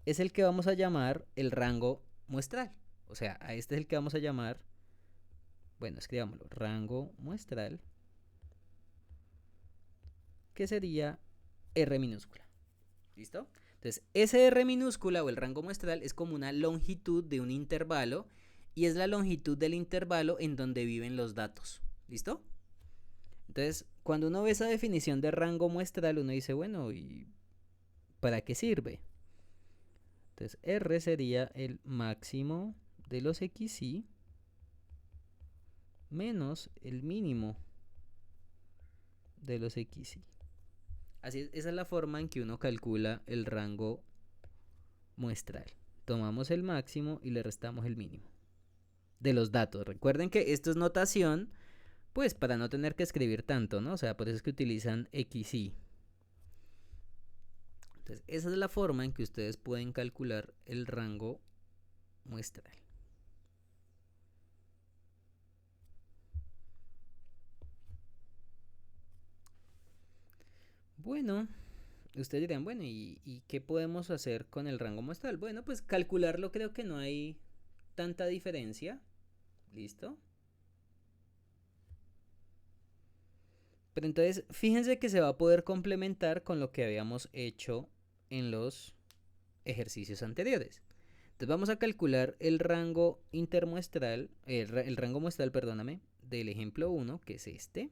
es el que vamos a llamar el rango muestral. O sea, a este es el que vamos a llamar, bueno, escribámoslo, rango muestral, que sería R minúscula. ¿Listo? Entonces, ese R minúscula o el rango muestral es como una longitud de un intervalo y es la longitud del intervalo en donde viven los datos. ¿Listo? Entonces, cuando uno ve esa definición de rango muestral, uno dice, bueno, ¿y para qué sirve? Entonces, R sería el máximo de los xy menos el mínimo de los xy. Así es, esa es la forma en que uno calcula el rango muestral. Tomamos el máximo y le restamos el mínimo de los datos. Recuerden que esto es notación, pues para no tener que escribir tanto, ¿no? O sea, por eso es que utilizan xy. Entonces, esa es la forma en que ustedes pueden calcular el rango muestral. Bueno, ustedes dirán, bueno, ¿y qué podemos hacer con el rango muestral? Bueno, pues calcularlo creo que no hay tanta diferencia. ¿Listo? Pero entonces, fíjense que se va a poder complementar con lo que habíamos hecho en los ejercicios anteriores. Entonces vamos a calcular el rango intermuestral, el rango muestral, perdóname, del ejemplo 1, que es este.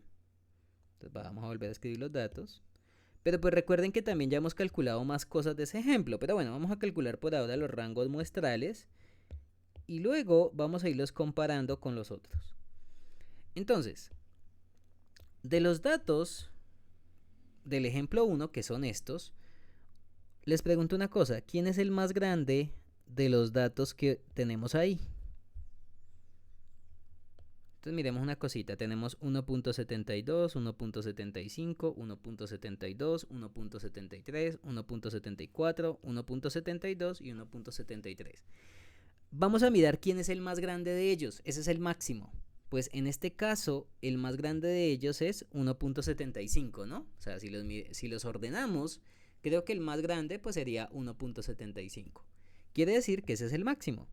Entonces vamos a volver a escribir los datos. Pero pues recuerden que también ya hemos calculado más cosas de ese ejemplo. Pero bueno, vamos a calcular por ahora los rangos muestrales y luego vamos a irlos comparando con los otros. Entonces, de los datos del ejemplo 1, que son estos, les pregunto una cosa, ¿quién es el más grande de los datos que tenemos ahí? Entonces miremos una cosita, tenemos 1.72, 1.75, 1.72, 1.73, 1.74, 1.72 y 1.73. Vamos a mirar quién es el más grande de ellos, ese es el máximo. Pues en este caso, el más grande de ellos es 1.75, ¿no? O sea, si los ordenamos, creo que el más grande pues sería 1.75. Quiere decir que ese es el máximo,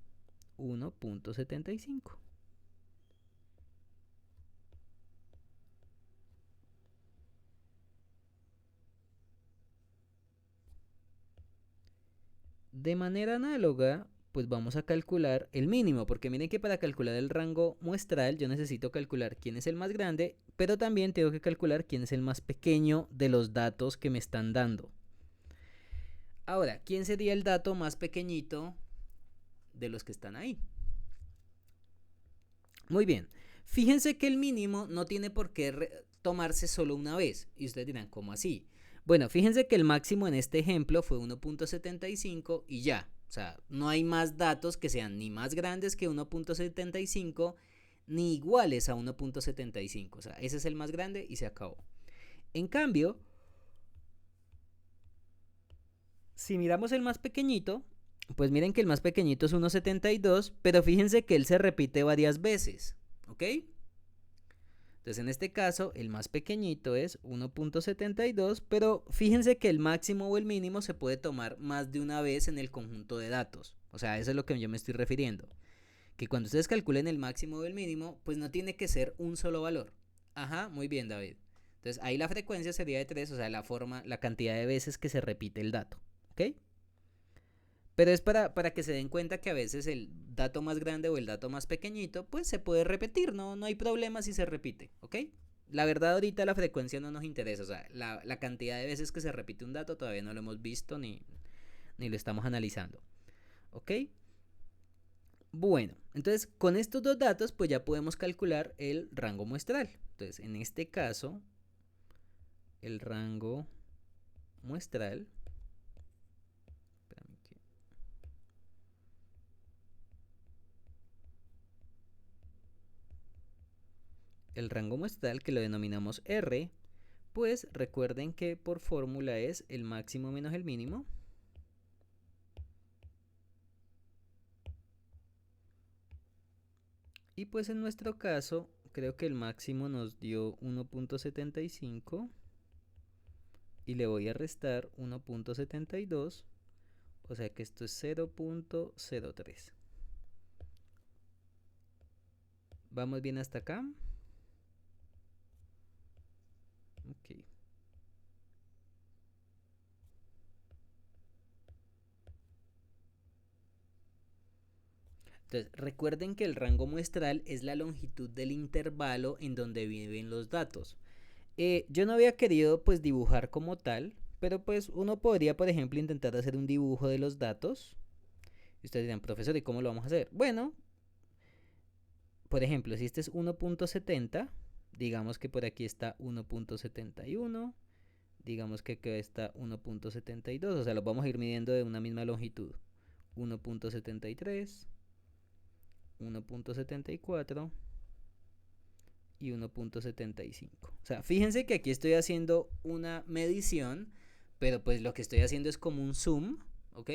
1.75. De manera análoga, pues vamos a calcular el mínimo, porque miren que para calcular el rango muestral yo necesito calcular quién es el más grande, pero también tengo que calcular quién es el más pequeño de los datos que me están dando. Ahora, ¿quién sería el dato más pequeñito de los que están ahí? Muy bien, fíjense que el mínimo no tiene por qué tomarse solo una vez. Y ustedes dirán, ¿cómo así? Bueno, fíjense que el máximo en este ejemplo fue 1.75 y ya. O sea, no hay más datos que sean ni más grandes que 1.75 ni iguales a 1.75. O sea, ese es el más grande y se acabó. En cambio, si miramos el más pequeñito, pues miren que el más pequeñito es 1.72, pero fíjense que él se repite varias veces, ¿ok? Entonces en este caso el más pequeñito es 1.72, pero fíjense que el máximo o el mínimo se puede tomar más de una vez en el conjunto de datos. O sea, eso es lo que yo me estoy refiriendo. Que cuando ustedes calculen el máximo o el mínimo, pues no tiene que ser un solo valor. Ajá, muy bien, David. Entonces ahí la frecuencia sería de 3, o sea, la cantidad de veces que se repite el dato. ¿Ok? Pero es para que se den cuenta que a veces el dato más grande o el dato más pequeñito, pues se puede repetir, no hay problema si se repite, ¿ok? La verdad ahorita la frecuencia no nos interesa, o sea, la cantidad de veces que se repite un dato todavía no lo hemos visto ni lo estamos analizando, ¿ok? Bueno, entonces con estos dos datos pues ya podemos calcular el rango muestral. Entonces en este caso, el rango muestral, el rango muestral que lo denominamos R, pues recuerden que por fórmula es el máximo menos el mínimo. Y pues en nuestro caso, creo que el máximo nos dio 1.75 y le voy a restar 1.72, o sea que esto es 0.03. ¿Vamos bien hasta acá? Ok. Entonces, recuerden que el rango muestral es la longitud del intervalo en donde viven los datos. Yo no había querido pues dibujar como tal, pero pues uno podría, por ejemplo, intentar hacer un dibujo de los datos. Y ustedes dirán, profesor, ¿y cómo lo vamos a hacer? Bueno, por ejemplo, si este es 1.70, digamos que por aquí está 1.71, digamos que acá está 1.72, o sea, los vamos a ir midiendo de una misma longitud. 1.73, 1.74 y 1.75. O sea, fíjense que aquí estoy haciendo una medición, pero pues lo que estoy haciendo es como un zoom, ¿ok?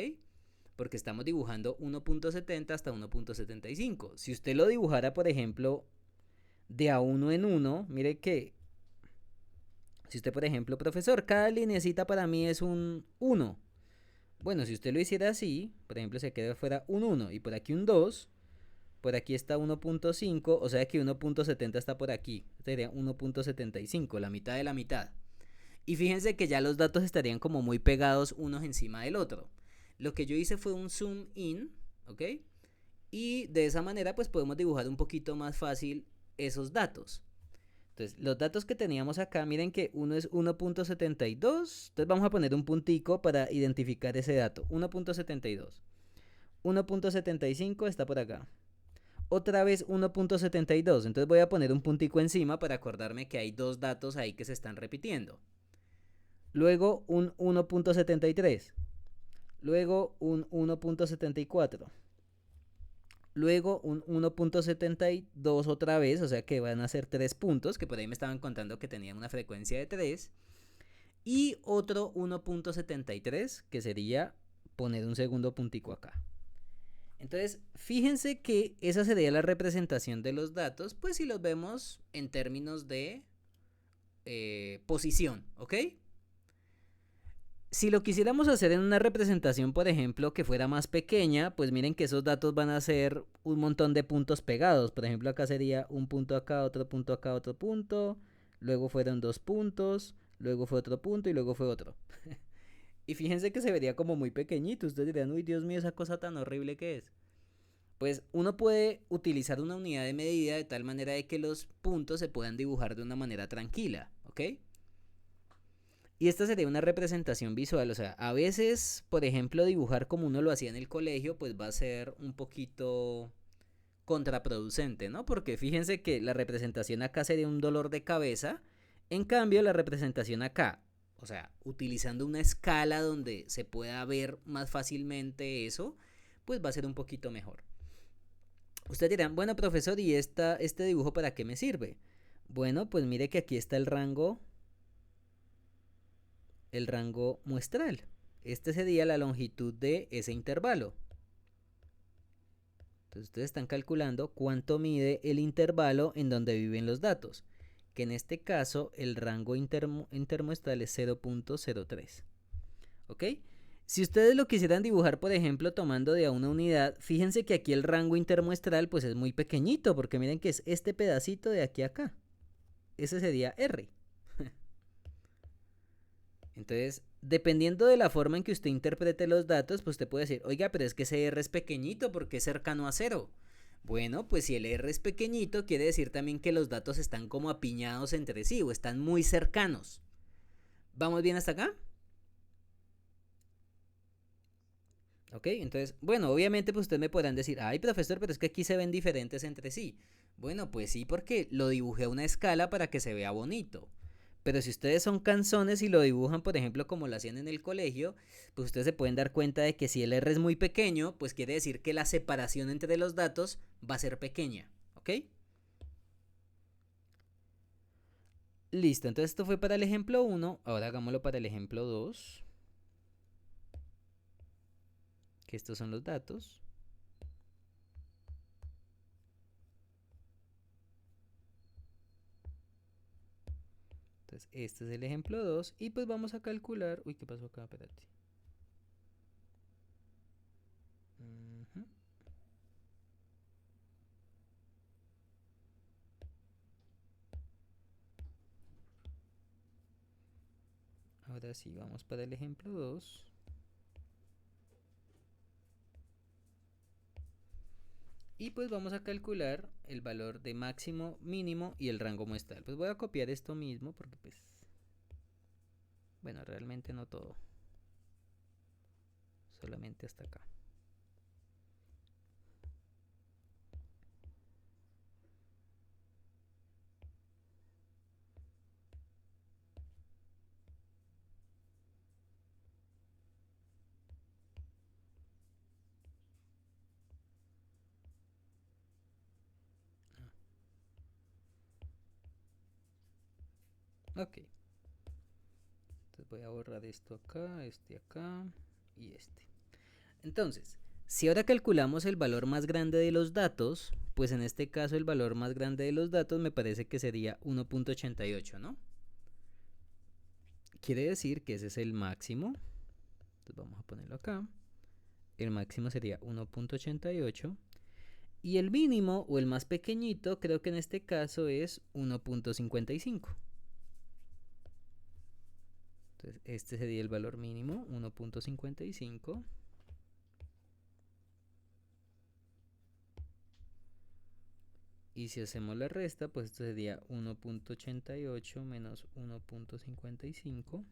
Porque estamos dibujando 1.70 hasta 1.75. Si usted lo dibujara, por ejemplo, de a uno en uno, mire que si usted, por ejemplo, profesor, cada lineecita para mí es un 1. Bueno, si usted lo hiciera así, por ejemplo, se queda fuera un 1 y por aquí un 2, por aquí está 1.5, o sea que 1.70 está por aquí. Sería 1.75, la mitad de la mitad. Y fíjense que ya los datos estarían como muy pegados unos encima del otro. Lo que yo hice fue un zoom in, ¿ok? Y de esa manera pues podemos dibujar un poquito más fácil esos datos. Entonces, los datos que teníamos acá, miren que uno es 1.72. Entonces vamos a poner un puntico para identificar ese dato. 1.72. 1.75 está por acá. Otra vez 1.72. Entonces voy a poner un puntico encima para acordarme que hay dos datos ahí que se están repitiendo. Luego un 1.73. Luego un 1.74. Luego un 1.72 otra vez, o sea que van a ser 3 puntos, que por ahí me estaban contando que tenían una frecuencia de 3. Y otro 1.73, que sería poner un segundo puntico acá. Entonces, fíjense que esa sería la representación de los datos, pues si los vemos en términos de posición, ¿ok? Si lo quisiéramos hacer en una representación, por ejemplo, que fuera más pequeña, pues miren que esos datos van a ser un montón de puntos pegados. Por ejemplo, acá sería un punto acá, otro punto acá, otro punto. Luego fueron 2 puntos, luego fue otro punto y luego fue otro. Y fíjense que se vería como muy pequeñito. Ustedes dirán, uy, Dios mío, esa cosa tan horrible que es. Pues uno puede utilizar una unidad de medida de tal manera de que los puntos se puedan dibujar de una manera tranquila, ¿ok? Y esta sería una representación visual, o sea, a veces, por ejemplo, dibujar como uno lo hacía en el colegio, pues va a ser un poquito contraproducente, ¿no? Porque fíjense que la representación acá sería un dolor de cabeza, en cambio la representación acá, o sea, utilizando una escala donde se pueda ver más fácilmente eso, pues va a ser un poquito mejor. Ustedes dirán, bueno, profesor, ¿y este dibujo para qué me sirve? Bueno, pues mire que aquí está el rango muestral. Este sería la longitud de ese intervalo. Entonces ustedes están calculando cuánto mide el intervalo en donde viven los datos, que en este caso el rango intermuestral es 0.03. ¿Ok? Si ustedes lo quisieran dibujar, por ejemplo, tomando de a una unidad, fíjense que aquí el rango intermuestral pues es muy pequeñito, porque miren que es este pedacito de aquí a acá. Ese sería R. Entonces, dependiendo de la forma en que usted interprete los datos, pues usted puede decir, oiga, pero es que ese R es pequeñito porque es cercano a cero. Bueno, pues si el R es pequeñito, quiere decir también que los datos están como apiñados entre sí o están muy cercanos. ¿Vamos bien hasta acá? Ok, entonces, bueno, obviamente pues ustedes me podrán decir, ay profesor, pero es que aquí se ven diferentes entre sí. Bueno, pues sí, porque lo dibujé a una escala para que se vea bonito. Pero si ustedes son canzones y lo dibujan, por ejemplo, como lo hacían en el colegio, pues ustedes se pueden dar cuenta de que si el R es muy pequeño, pues quiere decir que la separación entre los datos va a ser pequeña. ¿Ok? Listo, entonces esto fue para el ejemplo 1, ahora hagámoslo para el ejemplo 2, que estos son los datos. Entonces este es el ejemplo 2 y pues vamos a calcular, uy, ¿qué pasó acá? Espérate. Uh-huh. Ahora sí, vamos para el ejemplo 2. Y pues vamos a calcular el valor de máximo, mínimo y el rango muestral. Pues voy a copiar esto mismo porque pues, bueno, realmente no todo. Solamente hasta acá. Ok. Entonces voy a borrar esto acá, este acá y este. Entonces, si ahora calculamos el valor más grande de los datos, pues en este caso el valor más grande de los datos me parece que sería 1.88, ¿no? Quiere decir que ese es el máximo. Entonces vamos a ponerlo acá. El máximo sería 1.88. Y el mínimo o el más pequeñito creo que en este caso es 1.55. Entonces este sería el valor mínimo, 1.55. Y si hacemos la resta, pues esto sería 1.88 menos 1.55.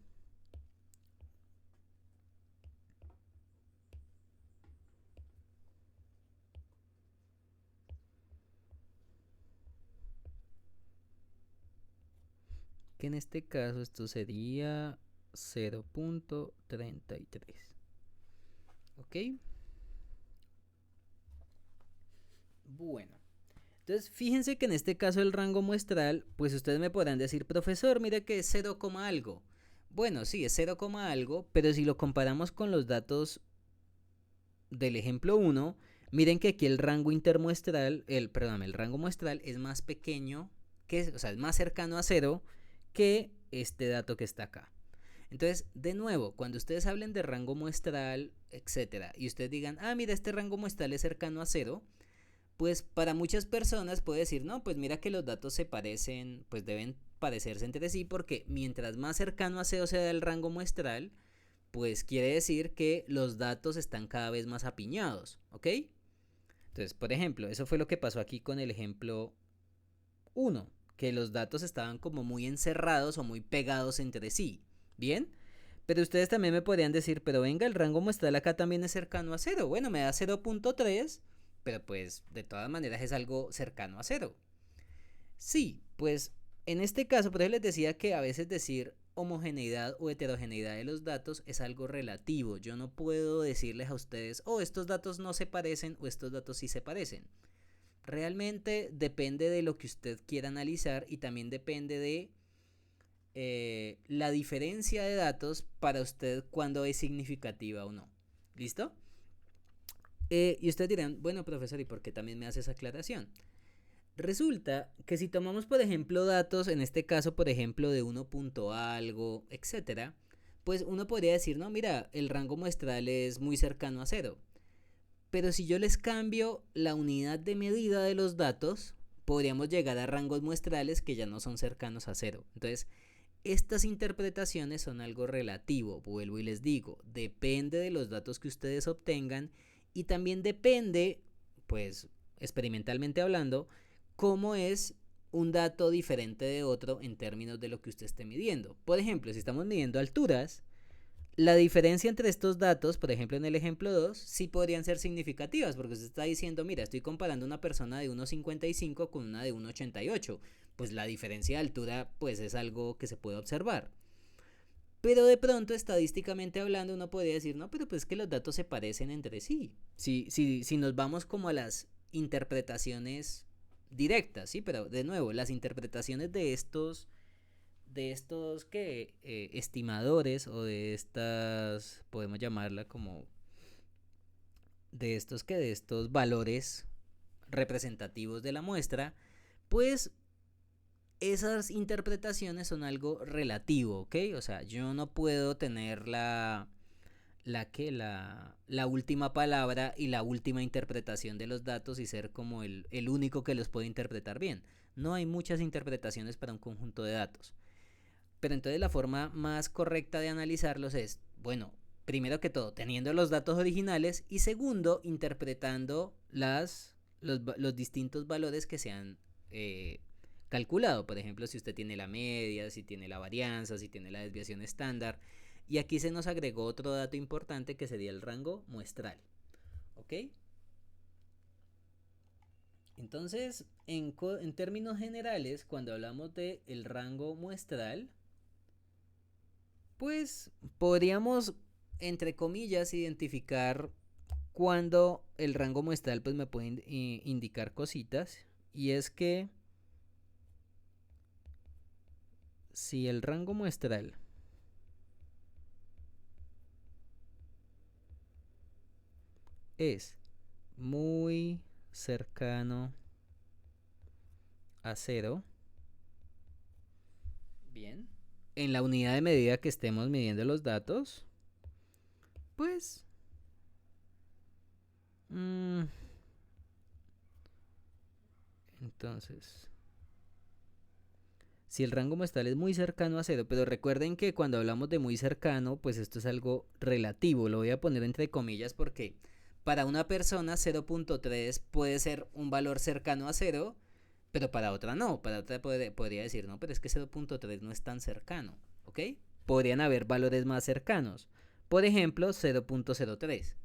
Que en este caso esto sería 0.33. ¿Ok? Bueno. Entonces, fíjense que en este caso el rango muestral, pues ustedes me podrán decir, profesor, mire que es 0, algo. Bueno, sí, es 0, algo, pero si lo comparamos con los datos del ejemplo 1, miren que aquí el rango intermuestral, el rango muestral es más pequeño, o sea, es más cercano a 0 que este dato que está acá. Entonces, de nuevo, cuando ustedes hablen de rango muestral, etcétera, y ustedes digan, ah, mira, este rango muestral es cercano a 0, pues para muchas personas puede decir, no, pues mira que los datos se parecen, pues deben parecerse entre sí, porque mientras más cercano a 0 sea el rango muestral, pues quiere decir que los datos están cada vez más apiñados, ¿ok? Entonces, por ejemplo, eso fue lo que pasó aquí con el ejemplo 1, que los datos estaban como muy encerrados o muy pegados entre sí, ¿bien? Pero ustedes también me podrían decir, pero venga, el rango muestral acá también es cercano a cero. Bueno, me da 0.3, pero pues de todas maneras es algo cercano a cero. Sí, pues en este caso, por eso les decía que a veces decir homogeneidad o heterogeneidad de los datos es algo relativo. Yo no puedo decirles a ustedes, oh, estos datos no se parecen o estos datos sí se parecen. Realmente depende de lo que usted quiera analizar y también depende de la diferencia de datos para usted cuando es significativa o no. ¿Listo? Y ustedes dirán, bueno, profesor, ¿y por qué también me hace esa aclaración? Resulta que si tomamos, por ejemplo, datos, en este caso, por ejemplo, de 1 punto algo, etcétera, pues uno podría decir, no, mira, el rango muestral es muy cercano a cero. Pero si yo les cambio la unidad de medida de los datos, podríamos llegar a rangos muestrales que ya no son cercanos a cero. Entonces, estas interpretaciones son algo relativo, vuelvo y les digo, depende de los datos que ustedes obtengan y también depende, pues experimentalmente hablando, cómo es un dato diferente de otro en términos de lo que usted esté midiendo. Por ejemplo, si estamos midiendo alturas, la diferencia entre estos datos, por ejemplo en el ejemplo 2, sí podrían ser significativas, porque usted está diciendo, mira, estoy comparando una persona de 1,55 con una de 1,88. Pues la diferencia de altura pues es algo que se puede observar. Pero de pronto, estadísticamente hablando, uno podría decir, no, pero pues que los datos se parecen entre sí. Si nos vamos como a las interpretaciones directas, ¿sí? Pero de nuevo, las interpretaciones de estos que estimadores o de estas, podemos llamarla como, de estos valores representativos de la muestra, pues esas interpretaciones son algo relativo, ¿ok? O sea, yo no puedo tener la última palabra y la última interpretación de los datos y ser como el único que los puede interpretar bien. No hay muchas interpretaciones para un conjunto de datos. Pero entonces la forma más correcta de analizarlos es, bueno, primero que todo, teniendo los datos originales y segundo, interpretando los distintos valores que se han calculado. Por ejemplo, si usted tiene la media, si tiene la varianza, si tiene la desviación estándar. Y aquí se nos agregó otro dato importante que sería el rango muestral. ¿Ok? Entonces, en términos generales, cuando hablamos de el rango muestral, pues podríamos, entre comillas, identificar cuando el rango muestral pues me puede indicar cositas. Y es que si el rango muestral es muy cercano a cero, bien, en la unidad de medida que estemos midiendo los datos, pues entonces, si el rango muestral es muy cercano a cero, pero recuerden que cuando hablamos de muy cercano, pues esto es algo relativo, lo voy a poner entre comillas porque para una persona 0.3 puede ser un valor cercano a cero, pero para otra no, para otra podría decir, no, pero es que 0.3 no es tan cercano, ¿ok? Podrían haber valores más cercanos, por ejemplo 0.03.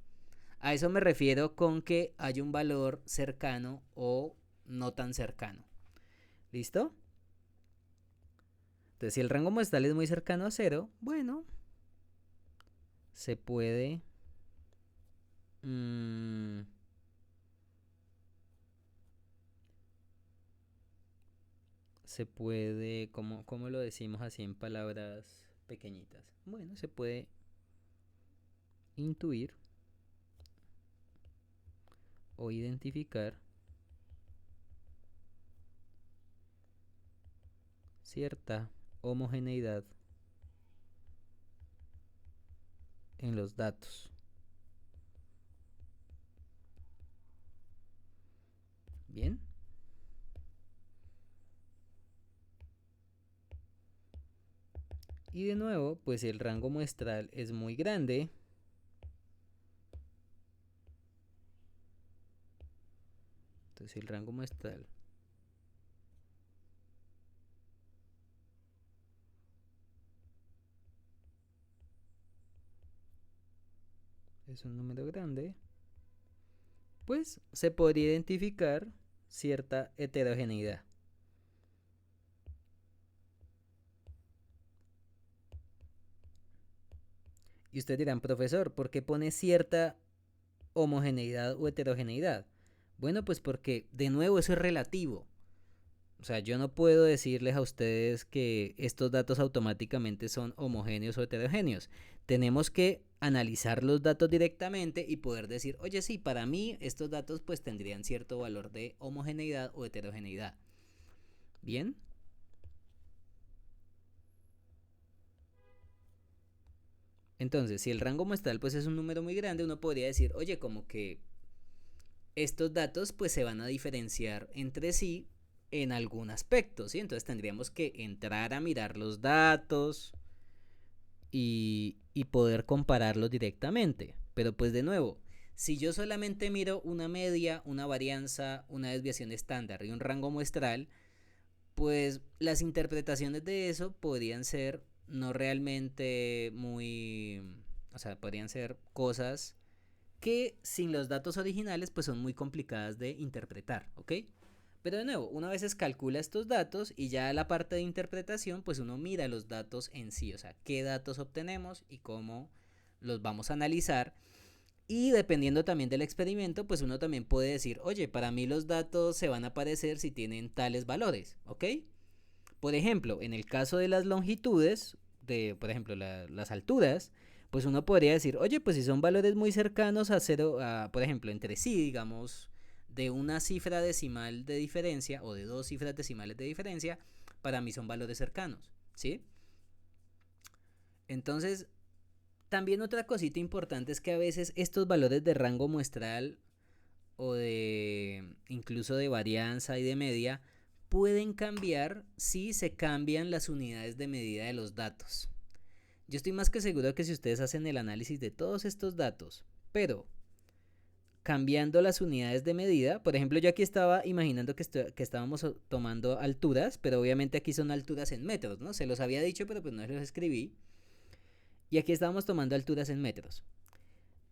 A eso me refiero con que hay un valor cercano o no tan cercano. ¿Listo? Entonces, si el rango muestral es muy cercano a cero, bueno, se puede mmm, ¿cómo lo decimos así en palabras pequeñitas? Bueno, se puede intuir o identificar cierta homogeneidad en los datos. Bien. Y de nuevo, pues el rango muestral es muy grande. Entonces el rango muestral es un número grande, pues se podría identificar cierta heterogeneidad. Y ustedes dirán, profesor, ¿por qué pone cierta homogeneidad o heterogeneidad? Bueno, pues porque de nuevo eso es relativo. O sea, yo no puedo decirles a ustedes que estos datos automáticamente son homogéneos o heterogéneos. Tenemos que analizar los datos directamente y poder decir, oye, sí, para mí estos datos pues tendrían cierto valor de homogeneidad o heterogeneidad. ¿Bien? Entonces, si el rango muestral pues es un número muy grande, uno podría decir, oye, como que estos datos pues se van a diferenciar entre sí en algún aspecto, ¿sí? Entonces tendríamos que entrar a mirar los datos y poder compararlos directamente. Pero pues de nuevo, si yo solamente miro una media, una varianza, una desviación estándar y un rango muestral, pues las interpretaciones de eso podrían ser no realmente muy, o sea, podrían ser cosas que sin los datos originales pues son muy complicadas de interpretar, ¿ok? Pero de nuevo, uno a veces calcula estos datos y ya la parte de interpretación pues uno mira los datos en sí, o sea, qué datos obtenemos y cómo los vamos a analizar. Y dependiendo también del experimento, pues uno también puede decir, oye, para mí los datos se van a aparecer si tienen tales valores, ¿ok? Por ejemplo, en el caso de las longitudes, de, por ejemplo, las alturas, pues uno podría decir, oye, pues si son valores muy cercanos a cero, por ejemplo, entre sí, digamos, de una cifra decimal de diferencia o de dos cifras decimales de diferencia, para mí son valores cercanos, ¿sí? Entonces, también otra cosita importante es que a veces estos valores de rango muestral o de incluso de varianza y de media pueden cambiar si se cambian las unidades de medida de los datos. Yo estoy más que seguro que si ustedes hacen el análisis de todos estos datos, pero cambiando las unidades de medida, por ejemplo, yo aquí estaba imaginando que estábamos tomando alturas, pero obviamente aquí son alturas en metros, ¿no? Se los había dicho, pero pues no los escribí. Y aquí estábamos tomando alturas en metros.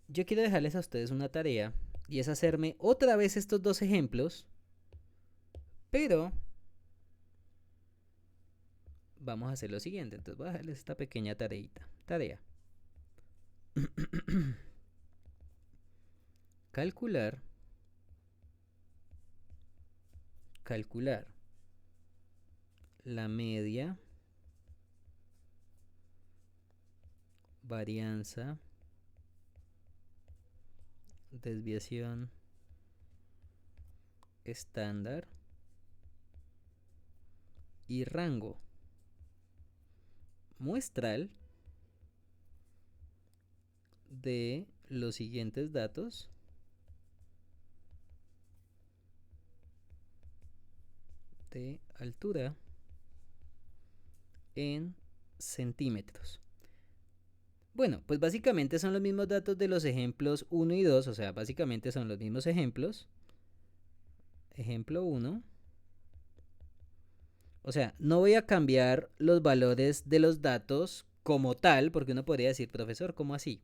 Yo quiero dejarles a ustedes una tarea y es hacerme otra vez estos dos ejemplos, pero vamos a hacer lo siguiente. Entonces voy a dejarles esta pequeña tareita. Tarea. Calcular la media, varianza, desviación estándar y rango muestral de los siguientes datos de altura en centímetros. Bueno, pues básicamente son los mismos datos de los ejemplos 1 y 2, o sea, básicamente son los mismos ejemplos. Ejemplo 1. O sea, no voy a cambiar los valores de los datos como tal, porque uno podría decir, profesor, ¿cómo así?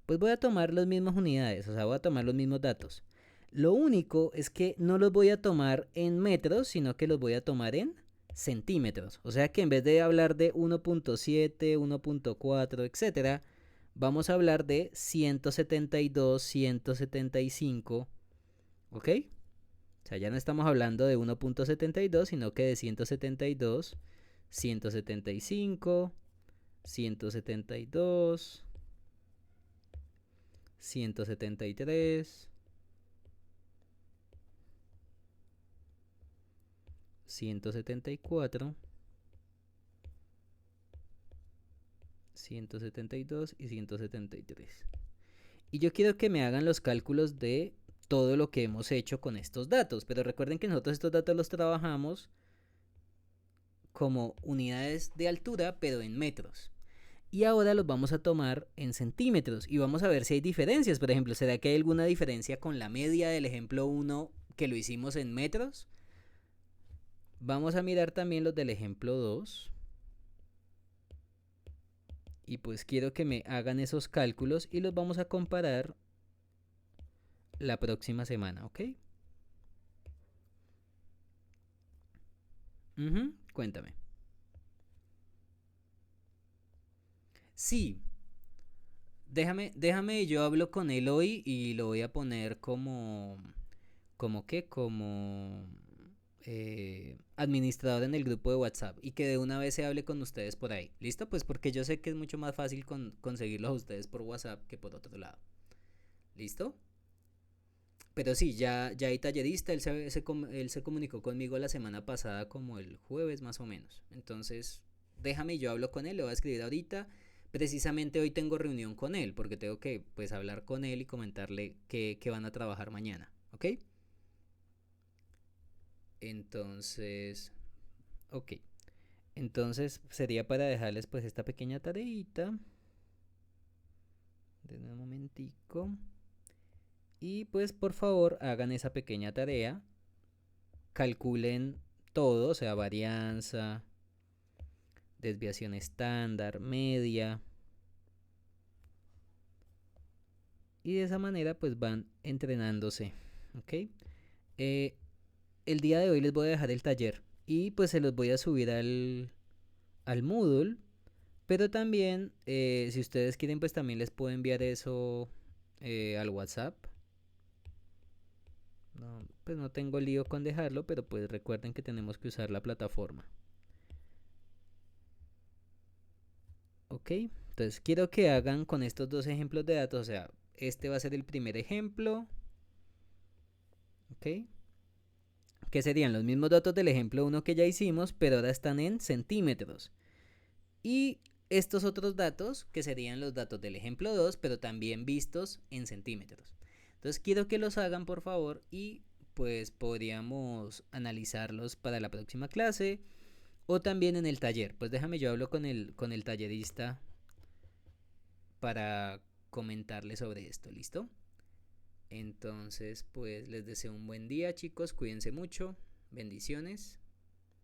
Pues voy a tomar las mismas unidades, o sea, voy a tomar los mismos datos. Lo único es que no los voy a tomar en metros, sino que los voy a tomar en centímetros. O sea que en vez de hablar de 1.7, 1.4, etcétera, vamos a hablar de 172, 175, ¿ok? O sea, ya no estamos hablando de 1.72, sino que de 172, 175, 172, 173, 174, 172 y 173. Y yo quiero que me hagan los cálculos de todo lo que hemos hecho con estos datos. Pero recuerden que nosotros estos datos los trabajamos como unidades de altura, pero en metros. Y ahora los vamos a tomar en centímetros y vamos a ver si hay diferencias. Por ejemplo, ¿será que hay alguna diferencia con la media del ejemplo 1 que lo hicimos en metros? Vamos a mirar también los del ejemplo 2. Y pues quiero que me hagan esos cálculos y los vamos a comparar la próxima semana, ¿ok? Cuéntame. Sí, déjame, yo hablo con él hoy y lo voy a poner como qué, como administrador en el grupo de WhatsApp y que de una vez se hable con ustedes por ahí. ¿Listo? Pues porque yo sé que es mucho más fácil conseguirlos a ustedes por WhatsApp que por otro lado. ¿Listo? Pero sí, ya hay tallerista, él se comunicó conmigo la semana pasada como el jueves más o menos. Entonces, déjame, yo hablo con él, le voy a escribir ahorita. Precisamente hoy tengo reunión con él porque tengo que pues hablar con él y comentarle que van a trabajar mañana, ¿ok? Entonces, ok. Entonces sería para dejarles pues esta pequeña tareita. Denme un momentico. Y pues por favor hagan esa pequeña tarea. Calculen todo, o sea, varianza, desviación estándar, media. Y de esa manera pues van entrenándose. ¿Ok? Eh, el día de hoy les voy a dejar el taller. Y pues se los voy a subir al Moodle. Pero también, si ustedes quieren, pues también les puedo enviar eso al WhatsApp. No, pues no tengo lío con dejarlo, pero pues recuerden que tenemos que usar la plataforma. Ok, entonces quiero que hagan con estos dos ejemplos de datos, o sea, este va a ser el primer ejemplo, ok, que serían los mismos datos del ejemplo 1 que ya hicimos, pero ahora están en centímetros. Y estos otros datos, que serían los datos del ejemplo 2, pero también vistos en centímetros. Entonces quiero que los hagan por favor y pues podríamos analizarlos para la próxima clase o también en el taller. Pues déjame, yo hablo con el tallerista para comentarle sobre esto, ¿listo? Entonces pues les deseo un buen día chicos, cuídense mucho, bendiciones.